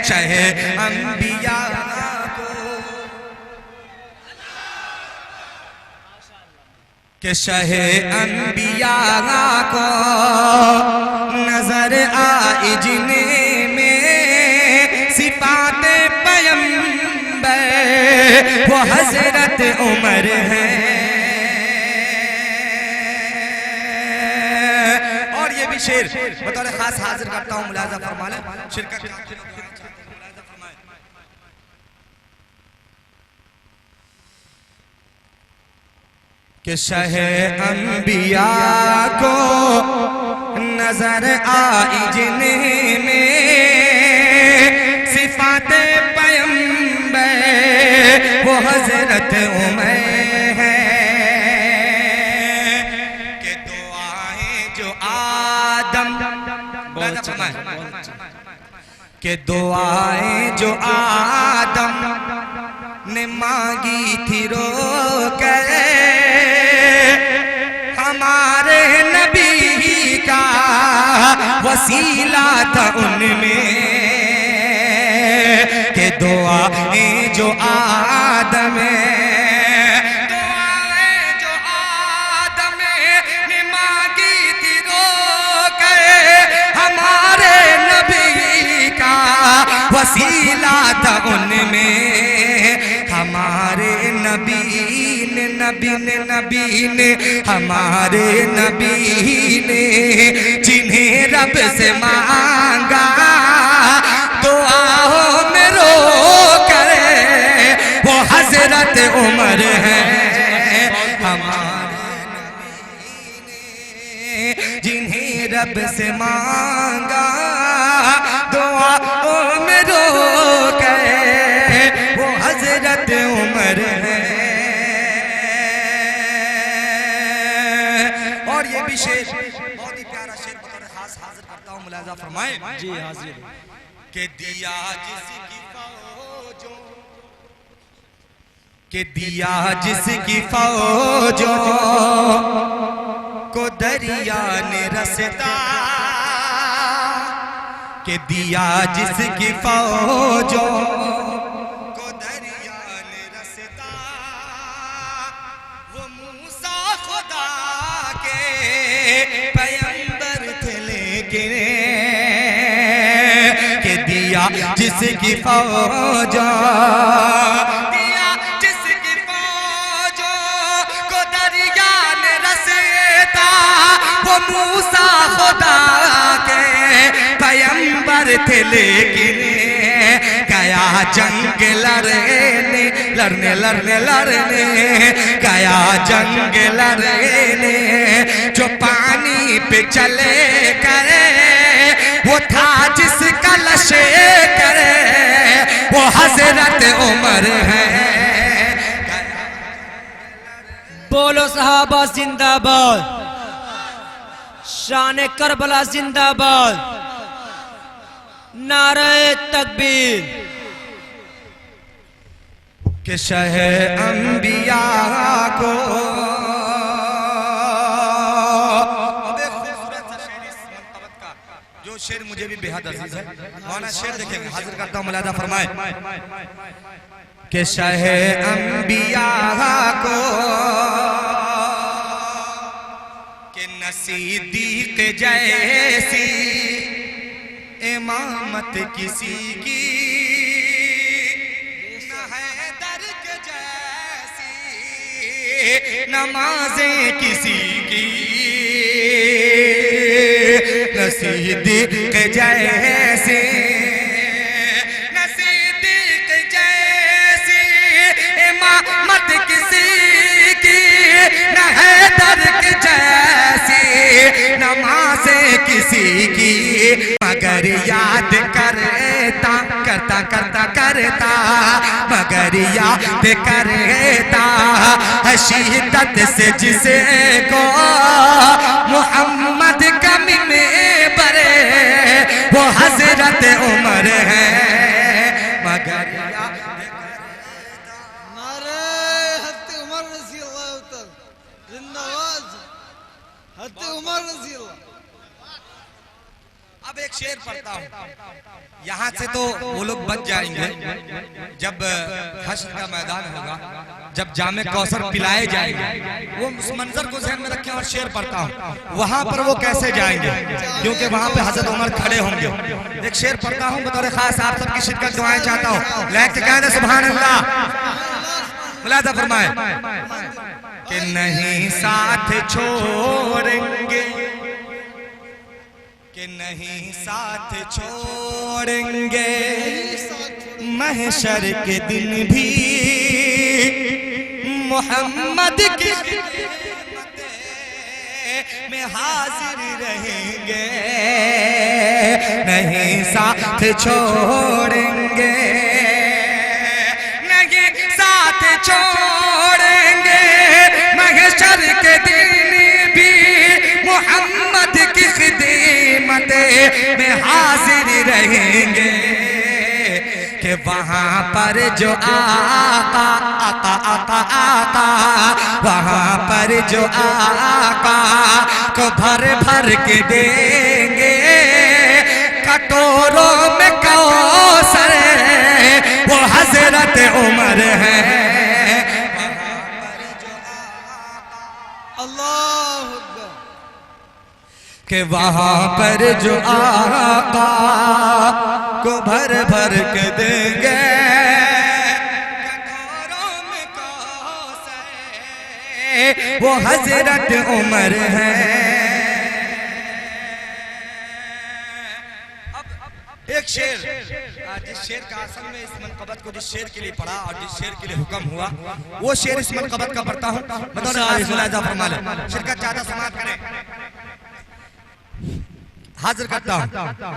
शहे अंबिया के शहे अंबिया को नजर आई जिन्हें में सिफात पैगंबर वो हजरत उमर है। और ये भी शेर बतौर खास हाजिर करता हूँ, मुलाज़ा फरमा लें शिरकत कि शहे अंबिया को नजर आई जिन्हें में सिफात पैगंबर वो हजरत उमर है। कि दुआएं जो आदम के दुआएं जो आदम ने मांगी थी रो कर, हमारे नबी का वसीला था उनमें। के दुआएं जो आदम ने मांगी थी रो कर, हमारे नबी का वसीला था उनमें। हमारे नबी ने हमारे नबी ने जिन्हें रब से मांगा दुआओं में रो कर वो हजरत उमर है। हमारे नबी ने जिन्हें रब से मांगा दुआओं में रो कर वो हजरत उमर है। और ये भी शेर बहुत ही प्यारा शेर बतौर खास हाजिर करता हूँ, मुलाज़ा फरमाए जी हाजिर। के दिया जिसकी फौजों के दिया जिसकी फौजों को दरिया ने रसता, के दिया जिसकी फौजों को दरिया ने रसता, वो मूसा खुदा के पैगंबर थे लेकिन के दिया जिसकी फौजों को दरिया ने रसता, वो मूसा खुदा के पैगंबर थे लेकिन गया जंग लड़ने गया जंग लड़ने जो पानी पे चले करे वो था जिसका लशे करे वो हजरत उमर है। बोलो सहाबा जिंदाबाद, शान करबला जिंदाबाद, नारे तकबीर। कि शहे अंबिया को खूबसूरत सा शेर इस मनक़बत का शेर मुझे भी बेहद अजीज है। मौलाना शेर देखेंगे, हाजिर करता हूँ, मुलादा फरमाए कि शाहे अंबिया को कि नसीदीक जैसी इमामत किसी की न है दर्क जैसी नमाजें किसी की नसीदीक जैसी नसीदीक जैसी इमामत किसी की न है दर्क जैसी नमाजें किसी की मगर याद करता करता करता करता मगर याद करता शिद्दत से जिसे को मोहम्मद कमी में बरे वो हजरत उमर है मगर याद नारे हज़रत उमर रज़ी अल्लाह तआला जिंदाबाद हज़रत उमर रज़ी अल्लाह। अब एक शेर पढ़ता हूँ, यहाँ से तो वो लोग बच जाएंगे जब हश्र का मैदान होगा, जब जामे कौसर पिलाए जाएंगे, वो उस मंजर को ध्यान में रखें और शेर पढ़ता हूँ, वहां पर वो कैसे जाएंगे क्योंकि वहां पे हजरत उमर खड़े होंगे। एक शेर पढ़ता हूँ बतौर खास आप सबकी शिरकत दुआएं चाहता हूँ। लाइक कहना सुभान अल्लाह, मुलादा फरमाए कि नहीं साथ छोड़ेंगे कि नहीं साथ छोड़ेंगे महशर के दिन भी मोहम्मद की खिदमत में हाजिर रहेंगे नहीं साथ छोड़ेंगे नहीं साथ छोड़ेंगे महशर के दिन भी मोहम्मद की खिदमत में हाजिर रहेंगे कि वहाँ पर जो आका आका आका आका वहाँ पर जो आका को भर भर के देंगे कटोरों में कौसर वो हजरत उमर है अल्लाह अकबर। कि वहाँ पर जो आका को भर भर के देंगे कटोरों में कौसर वो हजरत उमर है। अब एक शेर जिस शेर का असल में इस मनकबत को जिस शेर के लिए पढ़ा और जिस शेर के लिए हुक्म हुआ वो शेर इस मनकबत का पढ़ता हूँ बतौर फरमा ले शिरकत चाहता समाप्त करें। हाजिर करता हूँ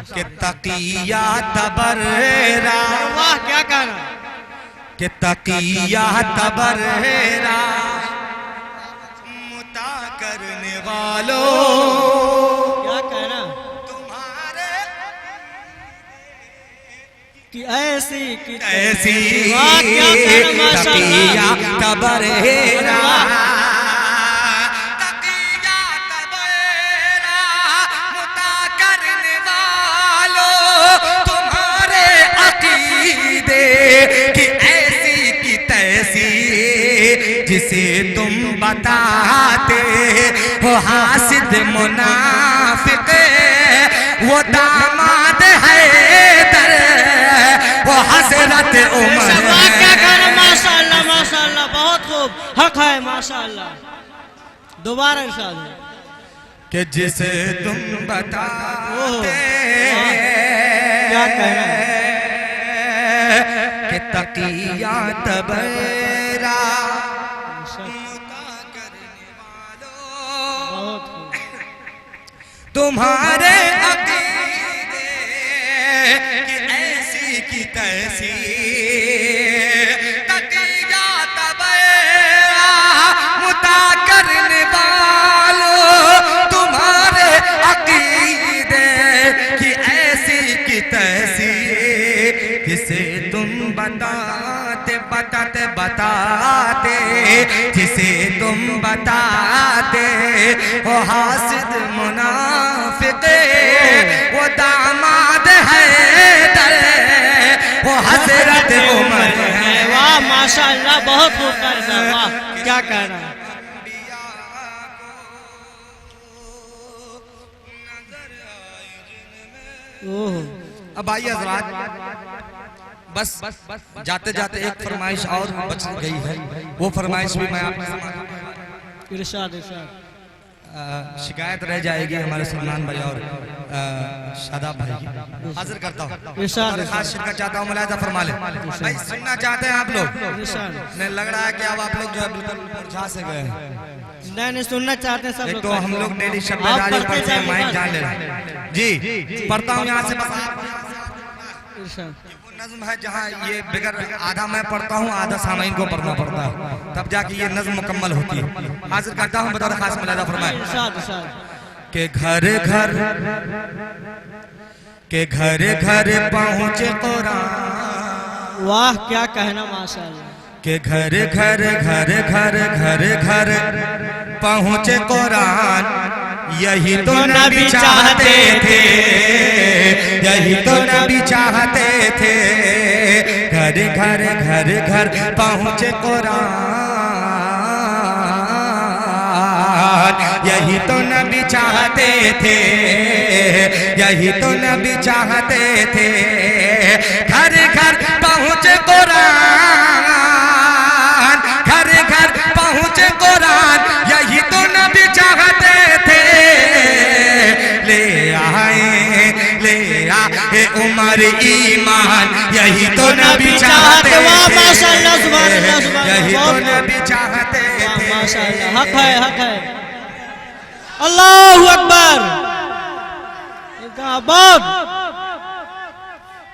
कि तकिया तबरेरा वाह क्या कहना कि तकिया तबरेरा मुता करने वालों क्या कहना तुम्हारे कि ऐसी कि ऐसी वाह क्या कहना माशाअल्लाह। तकिया तबरेरा जिसे तुम बताते हो हासिद मुनाफिक वो दामाद है दर वो हजरत उमर वाह क्या है। कहना माशाअल्लाह माशाअल्लाह बहुत खूब हक है माशाअल्लाह। दोबारा इरशाद है कि जिसे तुम बताते क्या कहना कि तकिया तबेरा बहुत खूब तुम्हारे अकीदे कि ऐसी की तैसी तकिया तबेरा मुता करने वालों तुम्हारे अकीदे कि ऐसी की तैसी जिसे तुम बताते बताते बताते जिसे तुम बताते ओ हासिद मुनाफिक वो दामाद है वो हजरत उमर है। वाह माशाअल्लाह, बहुत खूब कहना, वाह क्या कहना। ओह अब आइए हज़रात, बस जाते जाते एक फरमाइश और बच गई है, वो फरमाइश भी मैं आपको इरशाद इरशाद। शिकायत रह जाएगी हमारे सलमान भाई और शादाब भाई की। हाजिर करता हूँ इरशाद और खास शिरकत चाहता हूँ, मुलाहिजा फरमा ले भाई। सुनना चाहते हैं आप लोग? नहीं लग रहा है कि अब आप लोग जो है बिल्कुल मुरझा से गए हैं। नहीं सुनना चाहते हैं सब एक लोग। तो हम लोग डेली शब्दारी पढ़ते हैं, माइक जान ले रहे हैं जी। पढ़ता हूँ यहाँ से, बस आप इरशाद। नज्म है जहाँ ये बिगर आधा मैं पढ़ता हूँ, आधा सामाइन को पढ़ना पड़ता है, तब जाके ये नज्म मुकम्मल होती है। हाजिर करता हूँ बतौर खास मुलाहिजा फरमाए इरशाद इरशाद। के घर घर पहुँचे कुरान। वाह क्या कहना माशाअल्लाह। के घर घर घर घर घर घर पहुँचे कुरान, यही तो नबी चाहते थे, यही तो नबी चाहते थे। घर घर घर घर पहुँचे कुरान, यही तो नबी चाहते थे, यही तो नबी चाहते थे। घर घर पहुँचे कुरान, घर घर पहुँचे कुरान, यही तो नबी चाहते थे। ले आए उमर ईमान, यही तो नबी चाहते थे, माशाअल्लाह सुभान अल्लाह सुभान अल्लाह। यही तो नबी चाहते थे। माशाअल्लाह, हक है हक है। अल्लाहु अकबर, जिंदाबाद,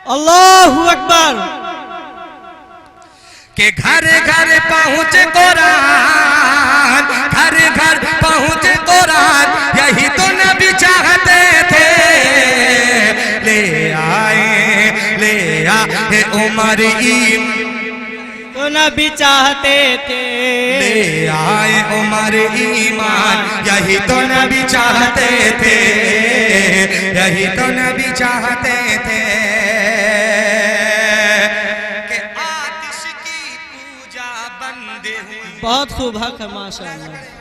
अल्लाहु अकबर। के घर घर पहुँचे कुरान, घर घर पहुँचे कुरान, यही तो नबी चाहते थे। ले आए उमर तो नबी चाहते थे, ले आए उमर ईमान, यही तो नबी चाहते थे, यही तो नबी चाहते थे। कि आतिश की पूजा बंद हुई। बहुत खूब हक है माशाअल्लाह,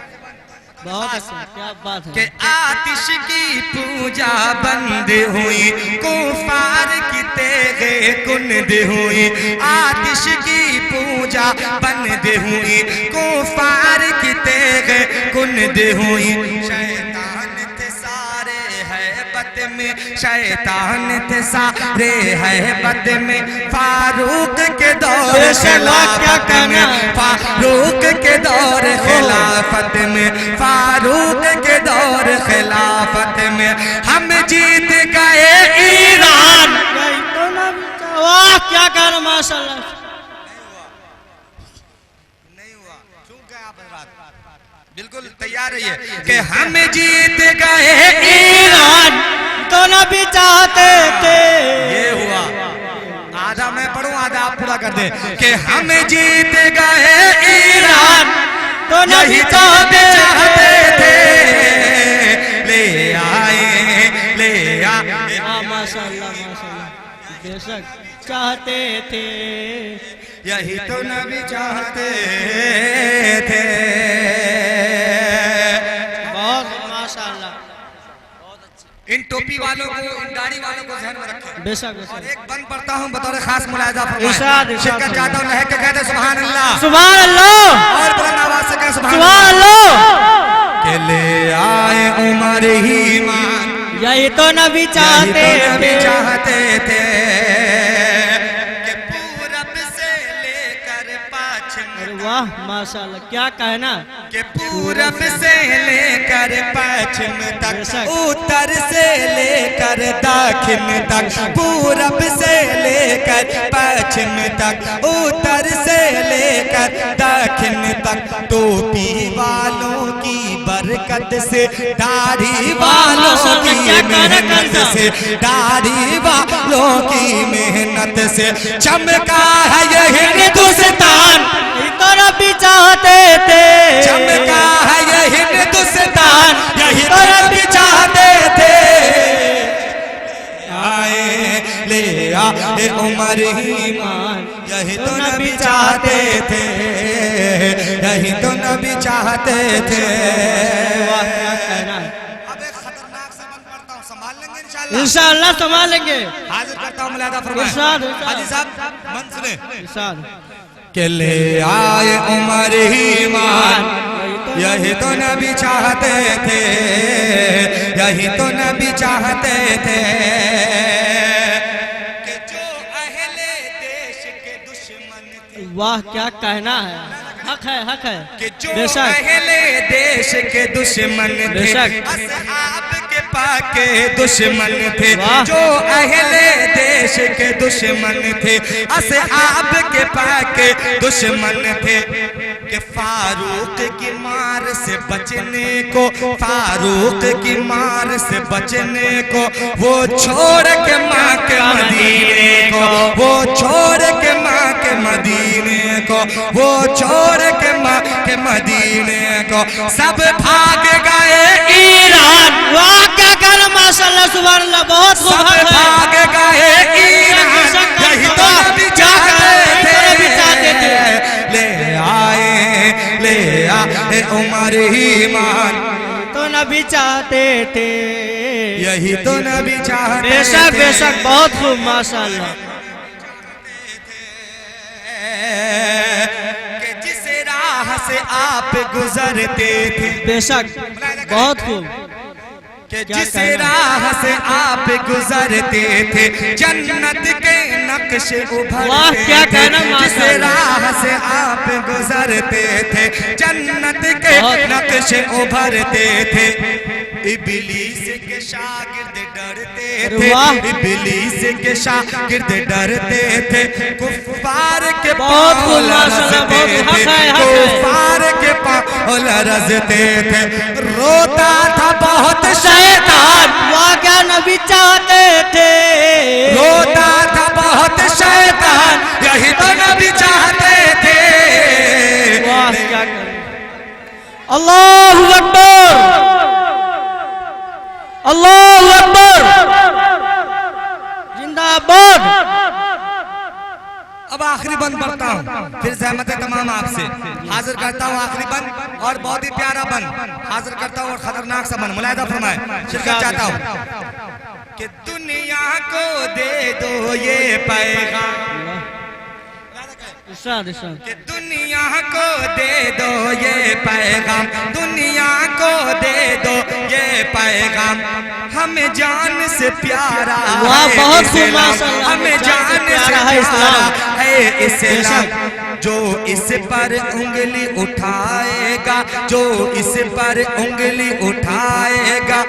बहुत अच्छा, क्या बात कि है। आतिश की पूजा बंद हुई, कुफार की तेगे कुंद हुई। आतिश की पूजा बंद हुई, कुफार की तेगे कुंद हुई। शैतान थे सारे हैबत में, शैतान थे सारे हैबत में। फारूक के दौर खिलाफत में, फारूक के दौर खिलाफत में, फारूक के दौर खिलाफत में हम जीत गए ईरान। वाह क्या कहना माशाअल्लाह। नहीं हुआ, चूक गए आप हज़रात, बिल्कुल तैयार रहिए कि हम जीत गए ईरान, तो नबी चाहते थे। ये हुआ। आधा मैं पढ़ूं, आधा आप पूरा कर दे। कि हम जीत गए ईरान, तो नबी यही चाहते थे। ले आए हाँ माशाअल्लाह माशाअल्लाह, बेशक चाहते थे, यही तो नबी चाहते थे। बहुत माशाअल्लाह। इन टोपी वालों को, इन दाढ़ी वालों को ध्यान में रखें। बेशक और बेशक। एक बंद पढ़ता हूँ बतौर खास मुलाहिजा इरशाद, फरमाएं। इरशाद शिरकत चाहता हूँ, लहक के कहते सुभान अल्लाह, सुभान अल्लाह, और बुलंद आवाज से कहें सुभान सुभान अल्लाह। अल्लाह। के ले आए उमर ईमान, यही तो नबी चाहते यही तो नबी थे, चाहते थे। कि पूरब से लेकर पश्चिम, अरे वाह माशाअल्लाह, क्या कहना। कि पूरब से लेकर पश्चिम तक, बेशक। उत्तर से लेकर दक्षिण तक, पूरब से लेकर पश्चिम तक, उत्तर से लेकर दक्षिण तक। टोपी वालों की बरकत से, दाढ़ी वालों की मेहनत से, दाढ़ी वालों की मेहनत से चमका है ये हिंदुस्तान, यही तो नबी चाहते थे, चमका है ये हिंदुस्तान, यही तो नबी चाहते थे। उमर ईमान, यही तो नबी चाहते थे, यही तो नबी चाहते थे। वाह क्या कहना है। अब एक खतरनाक से बंद पढ़ता हूँ, संभाल लेंगे इंशाल्लाह। इंशाअल्लाह संभाल लेंगे। हाजिर करता हूँ मुलादा फरमाएं। इरशाद, इरशाद। हाजी साहब मन सुने इरशाद। के ले आए उमर ईमान, यही तो नबी चाहते थे, यही तो नबी चाहते थे कि जो अहले देश के दुश्मन थे। वाह क्या कहना है। हक है, हक है कि जो बेशक। अहले देश के दुश्मन थे, बेशक। असहाब के पाके दुश्मन थे, वाह। जो अहले देश के दुश्मन थे, असहाब के पाके दुश्मन थे कि फारूक की मार से बचने को, फारूक की मार से बचने को वो छोड़ के माँ के मदीने को, वो छोड़ के माँ के मदीने को, वो छोड़ के माँ के मदीने को सब भाग गए ईरान। वाह क्या कहना माशाअल्लाह सुभान अल्लाह। बहुत सब भाग गए ईरान, यही तो नबी चाहते थे। ले आए उमर ईमान, तो नबी चाहते थे, यही तो नबी चाहते थे। बेशक बेशक बहुत खूब माशाअल्लाह। कि जिस राह से आप गुजरते थे, बेशक बहुत खूब। कि क्या जिस कहना? राह से आप गुजरते थे जन्नत के नक्शे उभरते वाह, क्या थे। कहना जिस माशाअल्लाह। राह से आप गुजरते थे जन्नत के नक्शे उभरते थे। इब्लीस के शागिर्द डरते थे, वाह। इब्लीस के शागिर्द डरते थे, कुफ्फार के बहुत पांव खूब माशाअल्लाह, लरजते बहुत हक थे, है, हक है। कुफ्फार के पांव लरजते थे। रोता था बहुत शैतान, वाह क्या नबी चाहते थे, रोता था बहुत शैतान, यही तो नबी चाहते थे। वाह क्या कहना। अल्लाहु अकबर, अल्लाहु अकबर, जिंदाबाद। अब आखिरी बंद पढ़ता हूँ, फिर सहमत है तमाम आपसे। हाजिर करता हूँ आखिरी बंद और बहुत ही प्यारा बंद हाजिर करता हूँ और खतरनाक सा बंद। मुलाहिदा फरमाए, शिरकत चाहता हूँ कि दुनिया को दे दो ये पैगाम, इरशाद, इरशाद। कि दुनिया को दे दो ये पैगाम, दुनिया को दे दो ये पैगाम, हमें जान से प्यारा वाह, है बहुत खूब इस्लाम, माशाअल्लाह। हमें जान से प्यारा है प्यारा इस्लाम। है इस्लाम। जो इस पर उंगली उठाएगा, जो इस पर उंगली उठाएगा,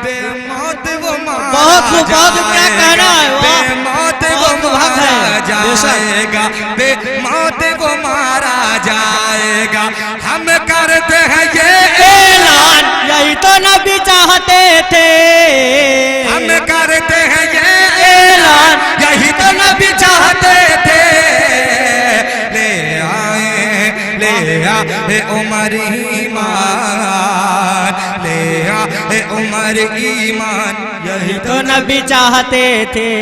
बेमौत वो मारा बहुत खूब, बहुत क्या कहना है। वाह, बेमौत वो बहुत हक है। मारा जाएगा, बेमौत वो मारा जाएगा। हम करते हैं ये ऐलान, यही तो नबी चाहते थे, हम करते हैं ये ऐलान, यही तो नबी चाहते थे। ले आए उमर ईमान, ले आए उमर ईमान, यही तो नबी चाहते थे।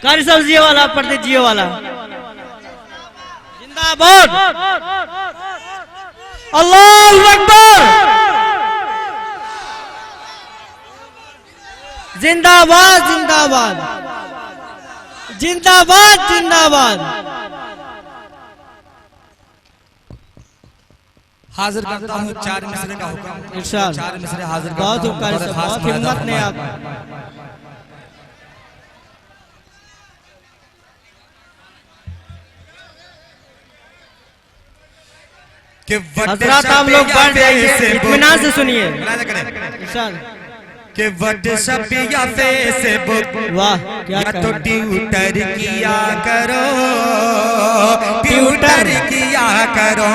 कारी सब जियो वाला पढ़ते, जियो वाला जिंदाबाद। अल्लाहु अकबर, जिंदाबाद जिंदाबाद जिंदाबाद जिंदाबाद। हाजिर करता हूँ 4 मिसरे का हुक्म, इरशाद। 4 मिसरे हाजिर करता बहुत हूँ। उपकारी से, खास बहुत हिम्मत ने आप। हजरात आप लोग बैठ जाइए, इत्मीनान से सुनिए। इरशाद। कि व्हाट्सएप या फेसबुक, वाह क्या या तो कहना। ट्विटर किया करो, ट्विटर किया करो।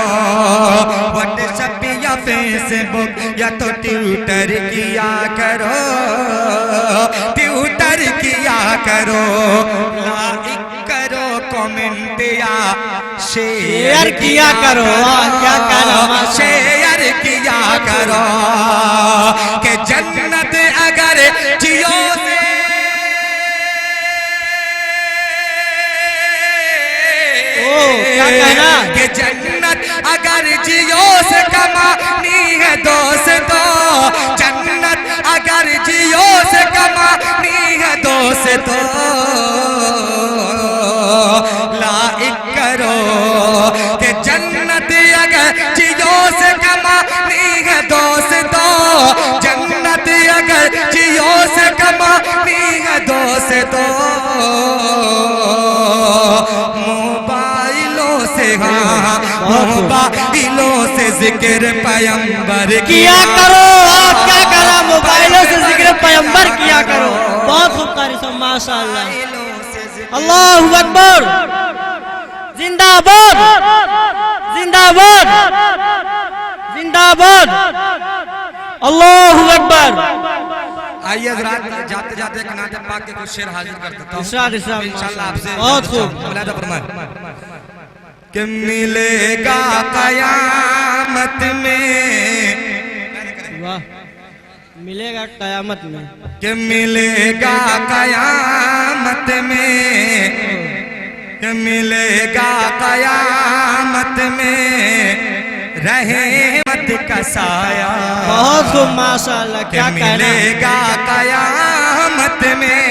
व्हाट्सएप या फेसबुक या तो ट्विटर किया करो, ट्विटर किया करो। लाइक करो, कमेंट या शेयर किया करो। वाह क्या कहना। शेयर किया करो। करो कि जन्नत अगर जियो से क्या कहना? कि जन्नत अगर जियो से कमानी है दोस्तों, जन्नत अगर जियो से कमानी है दोस्तों, लाइक करो कि जन्नत अगर जियो से कमानी है दोस्तों, जन्नत अगर जियो से कमानी है दोस्तों, मोबाइलों से जिक्र पैगंबर किया करो। आप क्या करा, मोबाइलों से जिक्र पैगंबर किया करो। बहुत खूब कारी सब, माशाअल्लाह। अल्लाहु अकबर, जिंदाबाद जिंदाबाद जिंदाबाद, अल्लाहु अकबर। आइए हज़रात, जाते जाते एक नाते पाक के कुछ शेर हाजिर कर देता हूं इंशाअल्लाह आपसे। बहुत खूब। मुलाहिदा फरमाएं कि मिलेगा कयामत में, वाह, मिलेगा कयामत में, कि मिलेगा कयामत में, कि मिलेगा कयामत में रहमत का साया। बहुत खूब माशाअल्लाह। क्या कहना? मिलेगा कयामत में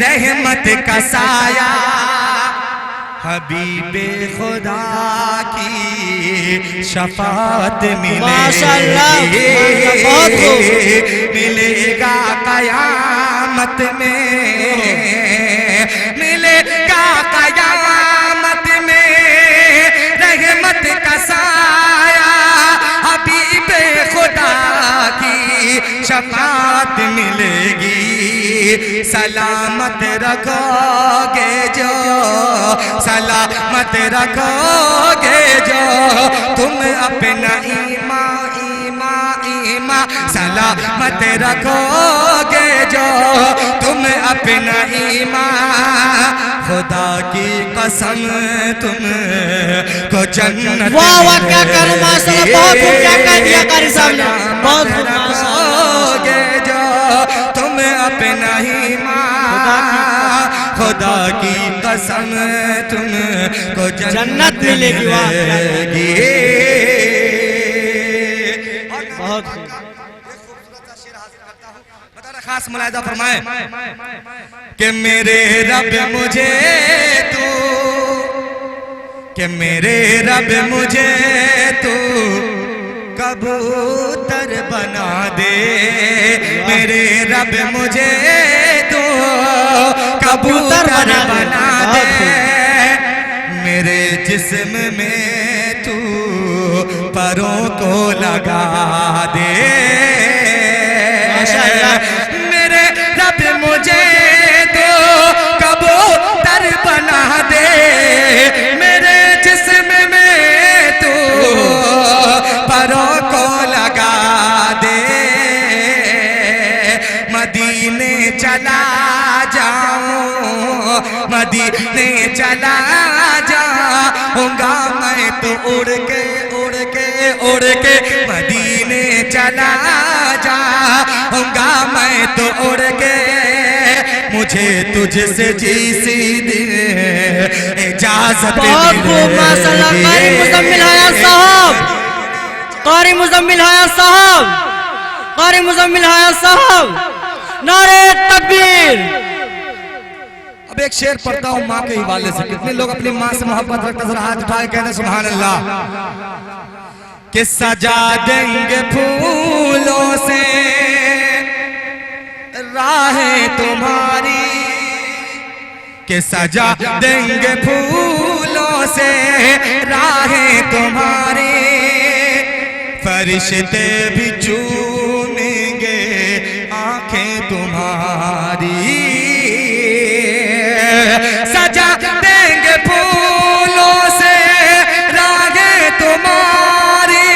रहमत का साया, हबीबे खुदा की शफाअत माशाअल्लाह, मिलेगी, बहुत खूब। मिलेगा कयामत में, मिलेगा कयामत में रहमत का साया, हबीबे खुदा की शफाअत मिलेगी, सलामत रखोगे जो, सलामत रखोगे जो तुम अपना ईमान, ईमान सलामत रखोगे जो तुम अपना ईमान, खुदा की कसम तुम को जन्नत। वाह वाह, क्या करूं माशाअल्लाह। बहुत खूब, क्या कह दिया कारी साहब ने। बहुत खूब माशाअल्लाह। जो तुम अपना ईमान, खुदा की कसम तुम को जन्नत मिलेगी। बहुत खास मुलाहिदा फरमाए कि मेरे रब मुझे तू, कि मेरे रब मुझे तू कबूतर बना दे, मेरे रब मुझे तू कबूतर बना दे, मेरे जिस्म में तू परों को लगा दे, मेरे रब मुझे तो कबूतर बना दे, मेरे जिस्म में तू परों को लगा दे, मदीने चला जाऊं, मदीने चला जाऊंगा मैं तो उड़ के उड़ के उड़ के, मदीने चला जाऊंगा मैं तो उड़ के, मुझे तुझसे जी सीधी इजाजत माशाअल्लाह। कारी मुजम्मिल हयात साहब, कारी मुजम्मिल हयात साहब, कारी मुजम्मिल हयात साहब, नारे तकबीर। अब एक शेर पढ़ता हूँ माँ के हवाले से। कितने लोग अपनी माँ से मोहब्बत रखते हैं, हाथ उठाए कहने सुभान अल्लाह। कि सजा देंगे फूलों से राहें तुम्हारी, कि सजा देंगे फूलों से राहें तुम्हारी, फरिश्ते भी चूमेंगे आंखें तुम्हारी, सजा देंगे फूलों से राहें तुम्हारी,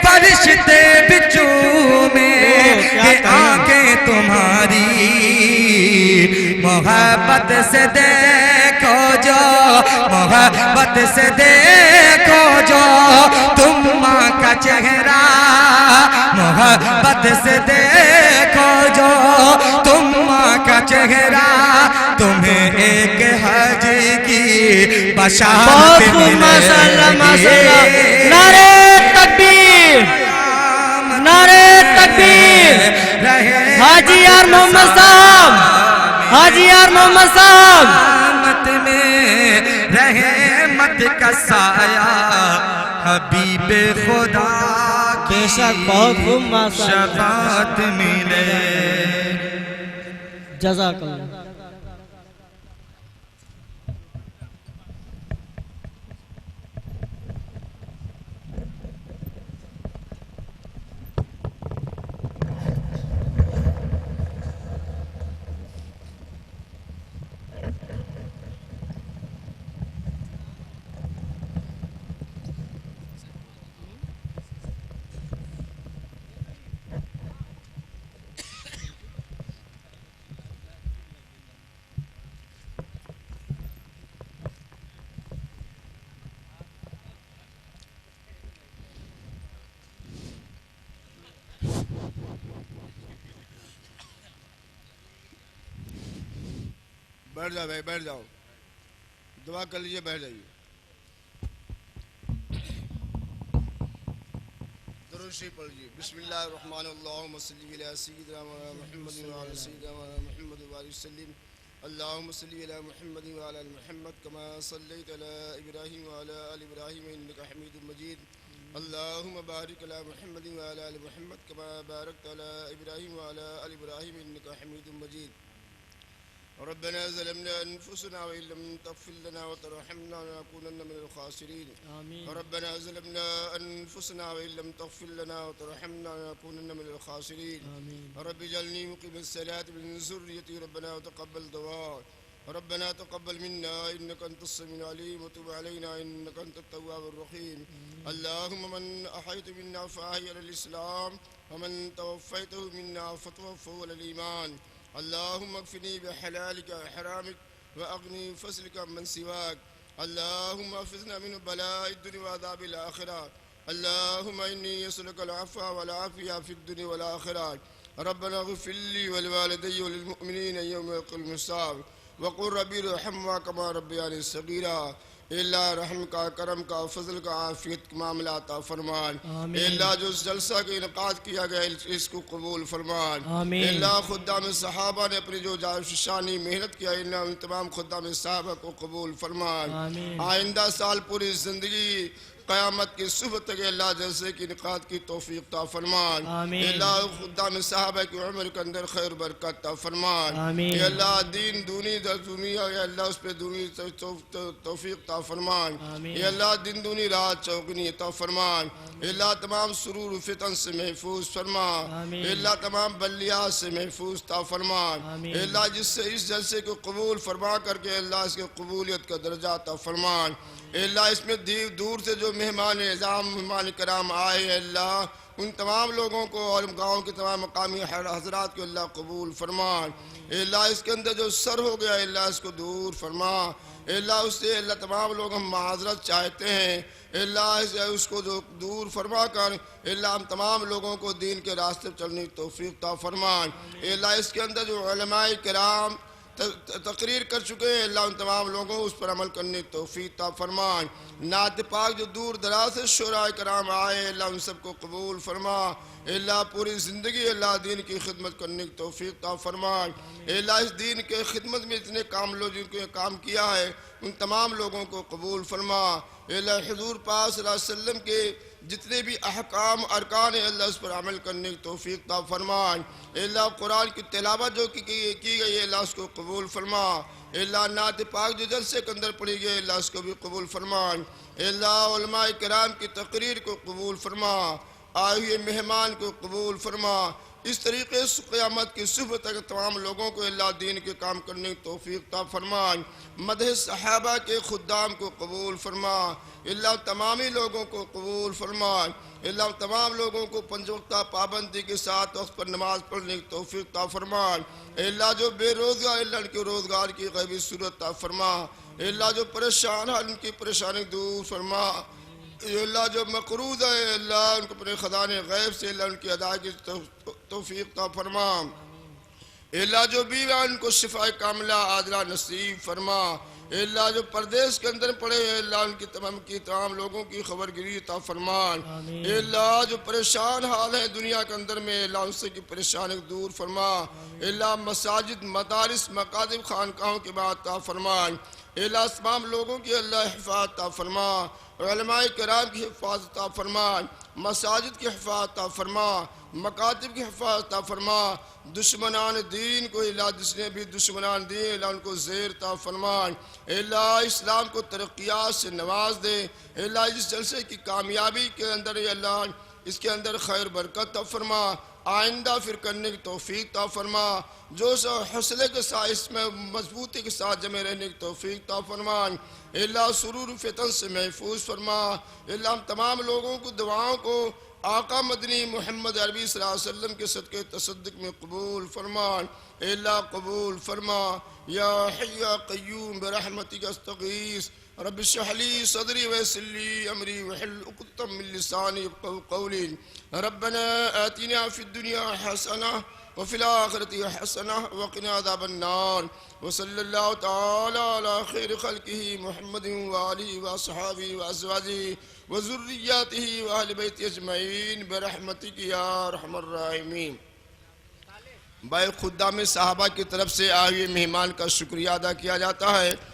फरिश्ते भी चूमेंगे आंखें तुम्हारी, मोहब्बत से देख देखो जो, मोहब्बत से देखो जो तुम माँ का चेहरा, मोहब्बत से देखो जो तुम माँ का चेहरा, तुम्हें एक हज की बशारत मिलेगी। माशाअल्लाह माशाअल्लाह। नारे तकबीर, नारे तकबीर। हाजी यार मोहम्मद साहब, हाजी यार मोहम्मद साहब। रहमत में रहमत का साया हबीबे खुदा की बेशक बहुत खूब माशाअल्लाह। शफाअत मिले। जज़ाकल्लाह। बैठ जाओ भाई, बैठ जाओ, दुआ कर लीजिए, बैठ जाइए। दुरूद शरीफ पढ़ लीजिए। बिस्मिल्लाहिर्रहमानिर्रहीम सल्ली अला सय्यिदिना मुहम्मद व अला सय्यिदिना मुहम्मद व बारिक वसल्लिम। अल्लाहुम्मा सल्ली अला मुहम्मद व अला आलि मुहम्मद कमा सल्लैता अला इब्राहीम व अला आलि इब्राहीम इन्नका हमीदुम मजीद। अल्लाहुम्मा बारिक अला मुहम्मद व अला आलि मुहम्मद कमा बारकता अला इब्राहीम व अला आलि इब्राहीम इन्नका हमीदुम मजीद। रब्बना ज़लमना अनफुसना व इन लम तग़फिर लना व तरहमना लनकूनन्न मिनल ख़ासिरीन। रब्बना ज़लमना अनफुसना व इन लम तग़फिर लना व तरहमना लनकूनन्न मिनल ख़ासिरीन। रब्बि जअलनी मुक़ीमस सलाति व मिन ज़ुर्रिय्यती रब्बना व तक़ब्बल दुआ। रब्बना तक़ब्बल मिन्ना इन्नका अंतस समीउल अलीम व तुब अलैना इन्नका अंतत तव्वाबुर रहीम। अल्लाहुम्मा मन अहयता मिन्ना फ़अहयिह अलल इस्लाम व मन तवफ़्फ़यतहु मिन्ना फ़तवफ़्फ़हु अलल ईमान। अल्लाहुम्मा अग़फ़िरनी बिहलालिका व हरामिक व अग़नी फ़ज़लिका अम्मन सिवाक। अल्लाहुम्मा अफ़िज़ना मिन बलाइद दुनिया व अज़ाबिल आख़िरा। अल्लाहुम्मा इन्नी असअलुकल अफ़्वा वल आफ़िया फ़िद दुनिया वल आख़िरा। रब्बना इग़फ़िर ली व लिवालिदैया व लिल मुअमिनीना यौम यक़ूमुल हिसाब। व क़ुल रब्बि इरहम्हुमा कमा रब्बयानी सग़ीरा। अल्लाह रहम का, करम का, फजल का, आफियत का मामला अता फरमान। अल्लाह जो जलसा का इनकाद किया गया इसको कबूल फरमान। अल्लाह खुद्दाम सहाबा ने अपनी जो जाशानी मेहनत किया, अल्लाह उन तमाम खुद्दाम सहाबा को कबूल फरमान। आइंदा साल पूरी जिंदगी क़यामत की सुबह तक अल्लाह जलसे की इनकाद की तौफीक ता फरमान। अल्लाह खुद्दाम सहाबा की उम्र के अंदर खैर बरकत ता फरमान। अल्लाह दीन दुनिया अल्लाह उस पर दुनी तौफीक ता फरमान। अल्लाह दिन दुनी रात चौगनी ता फरमान। अल्लाह तमाम सुरूर फितन से महफूज फरमा। अल्लाह तमाम बलियात से महफूज ता फरमान। अल्लाह जिससे इस जलसे को कबूल फरमा करके अल्लाह इसके कबूलियत का दर्जा ता फरमान। अल्लाह इसमें दूर से जो मेहमान एज़ाम मेहमान कराम आए अल्लाह उन तमाम लोगों को और गाँव के तमाम मकामी हज़रात को अल्लाह कबूल फरमान। अल्लाह इसके अंदर जो सर हो गया अल्लाह इसको दूर फरमा। अल्लाह उससे अल्लाह तमाम लोग हम माज़रत चाहते हैं। अल्लाह उसको जो दूर फरमा कर अल्लाह हम तमाम लोगों को दीन के रास्ते पर चलने की तौफीक ता फरमान। अल्लाह इसके अंदर जो उलमाए किराम तकरीर कर चुके हैं अल्लाह उन तमाम लोगों उस पर अमल करने की तौफीक ता फरमान। नात पाक जो दूर दराज से शुराए कराम आए अल्लाह उन सबको कबूल फरमा। अल्लाह पूरी ज़िंदगी अल्लाह दीन की खिदमत करने की तौफीक ता फरमान। अल्लाह इस दीन के खिदमत में इतने काम लोग जिनके काम किया है उन तमाम लोगों को कबूल फरमा। अल्लाह हुज़ूर पाक सल्लल्लाहु अलैहि वसल्लम के जितने भी अहकाम अरकान है अल्लाह उस पर अमल करने की तौफीक ता फरमान। अल्लाह कुरान की तिलावत जो की गई है अल्लाह उसको कबूल फरमा। अल्लाह नात पाक जो जलसे के अंदर पड़ी गई अल्लाह उसको भी कबूल फरमान। अल्लाह उलमाए किराम की तकरीर को कबूल फरमा। आए हुए मेहमान को कबूल फरमा। इस तरीके से क़यामत की सुबह तक तमाम लोगों को अल्लाह दीन के काम करने की तौफीक ता फरमान। मदह सहाबा के खुद्दाम को कबूल फरमा। अल्लाह तमामी लोगों को कबूल फरमान। अल्लाह तमाम लोगों को पंज वक्ता पाबंदी के साथ वक्त पर नमाज पढ़ने की तौफीक ता फरमान। अल्लाह जो बेरोज़गार अल्लाह के रोज़गार की गैबी सूरत ता फरमा। अल्लाह जो परेशान है उनकी परेशानी दूर फरमा। अल्लाह जो मकरूज है अल्लाह उनको अपने खजाने गैब से अल्लाह उनकी अदायगी तौफीक ता फरमा। अल्लाह जो बीवा उनको शिफा कामिला आजला नसीब फरमा। अल्लाह जो परदेश के अंदर पड़े अल्लाह उनकी तमाम लोगों की खबरगिरी ता फरमान। अल्लाह जो परेशान हाल है दुनिया के अंदर में अल्लाह उनसे की परेशानी दूर फरमा। अल्लाह मसाजिद मदारिस मकादिब खानकाहों की बात ता फरमान। अल्लाह तमाम लोगों की अल्लाह हिफाजत ता फरमा। उलमाए किराम की हिफाजत ता फरमा। मसाजिद की हिफाजत ता फरमा। मकातिब की हिफाजत ता फरमा। दुश्मनान दीन को अल्लाह जिसने भी दुश्मनान दिए अल्लाह उनको ज़ेर ता फरमान। अल्लाह इस्लाम को तरक्यात से नवाज दे। अल्लाह इस जलसे की कामयाबी के अंदर अल्लाह इसके अंदर खैर बरकत ता फरमा। आइंदा फिर करने की तौफीक ता फरमा। जो सब हौसले के साथ इसमें मजबूती के साथ जमे रहने की तौफीक ता फरमान। अल्लाह सुरूर फितन से महफूज फरमा। अल्लाह हम तमाम लोगों को दुआओं को आका मदनी मोहम्मद अरबी सल्लल्लाहु अलैहि वसल्लम के सदक़े तसद्दुक़ में कबूल फरमान। अल्लाह कबूल फरमा। या हय्यु या क़य्यूम बिरहमतिक अस्तगीस रब्बि इश्रह ली सदरी वयस्सिर ली अमरी वहल्लुल उक़दतम मिन लिसानी यफ़क़हू क़ौली। रब्बना आतिना फ़िद दुनिया हसना व फ़िल आखिरति हसना व क़िना अज़ाबन्नार। व सल्लल्लाहु तआला अला खैरि ख़ल्क़िही मुहम्मदिन व आलिहि व अस्हाबिही व अज़वाजिही व ज़ुर्रिय्यतिही व अहलि बैति अजमईन बिरहमतिक या अरहमर राहिमीन। भाई खुदा में साहबा की तरफ से आए हुए मेहमान का शुक्रिया अदा किया जाता है।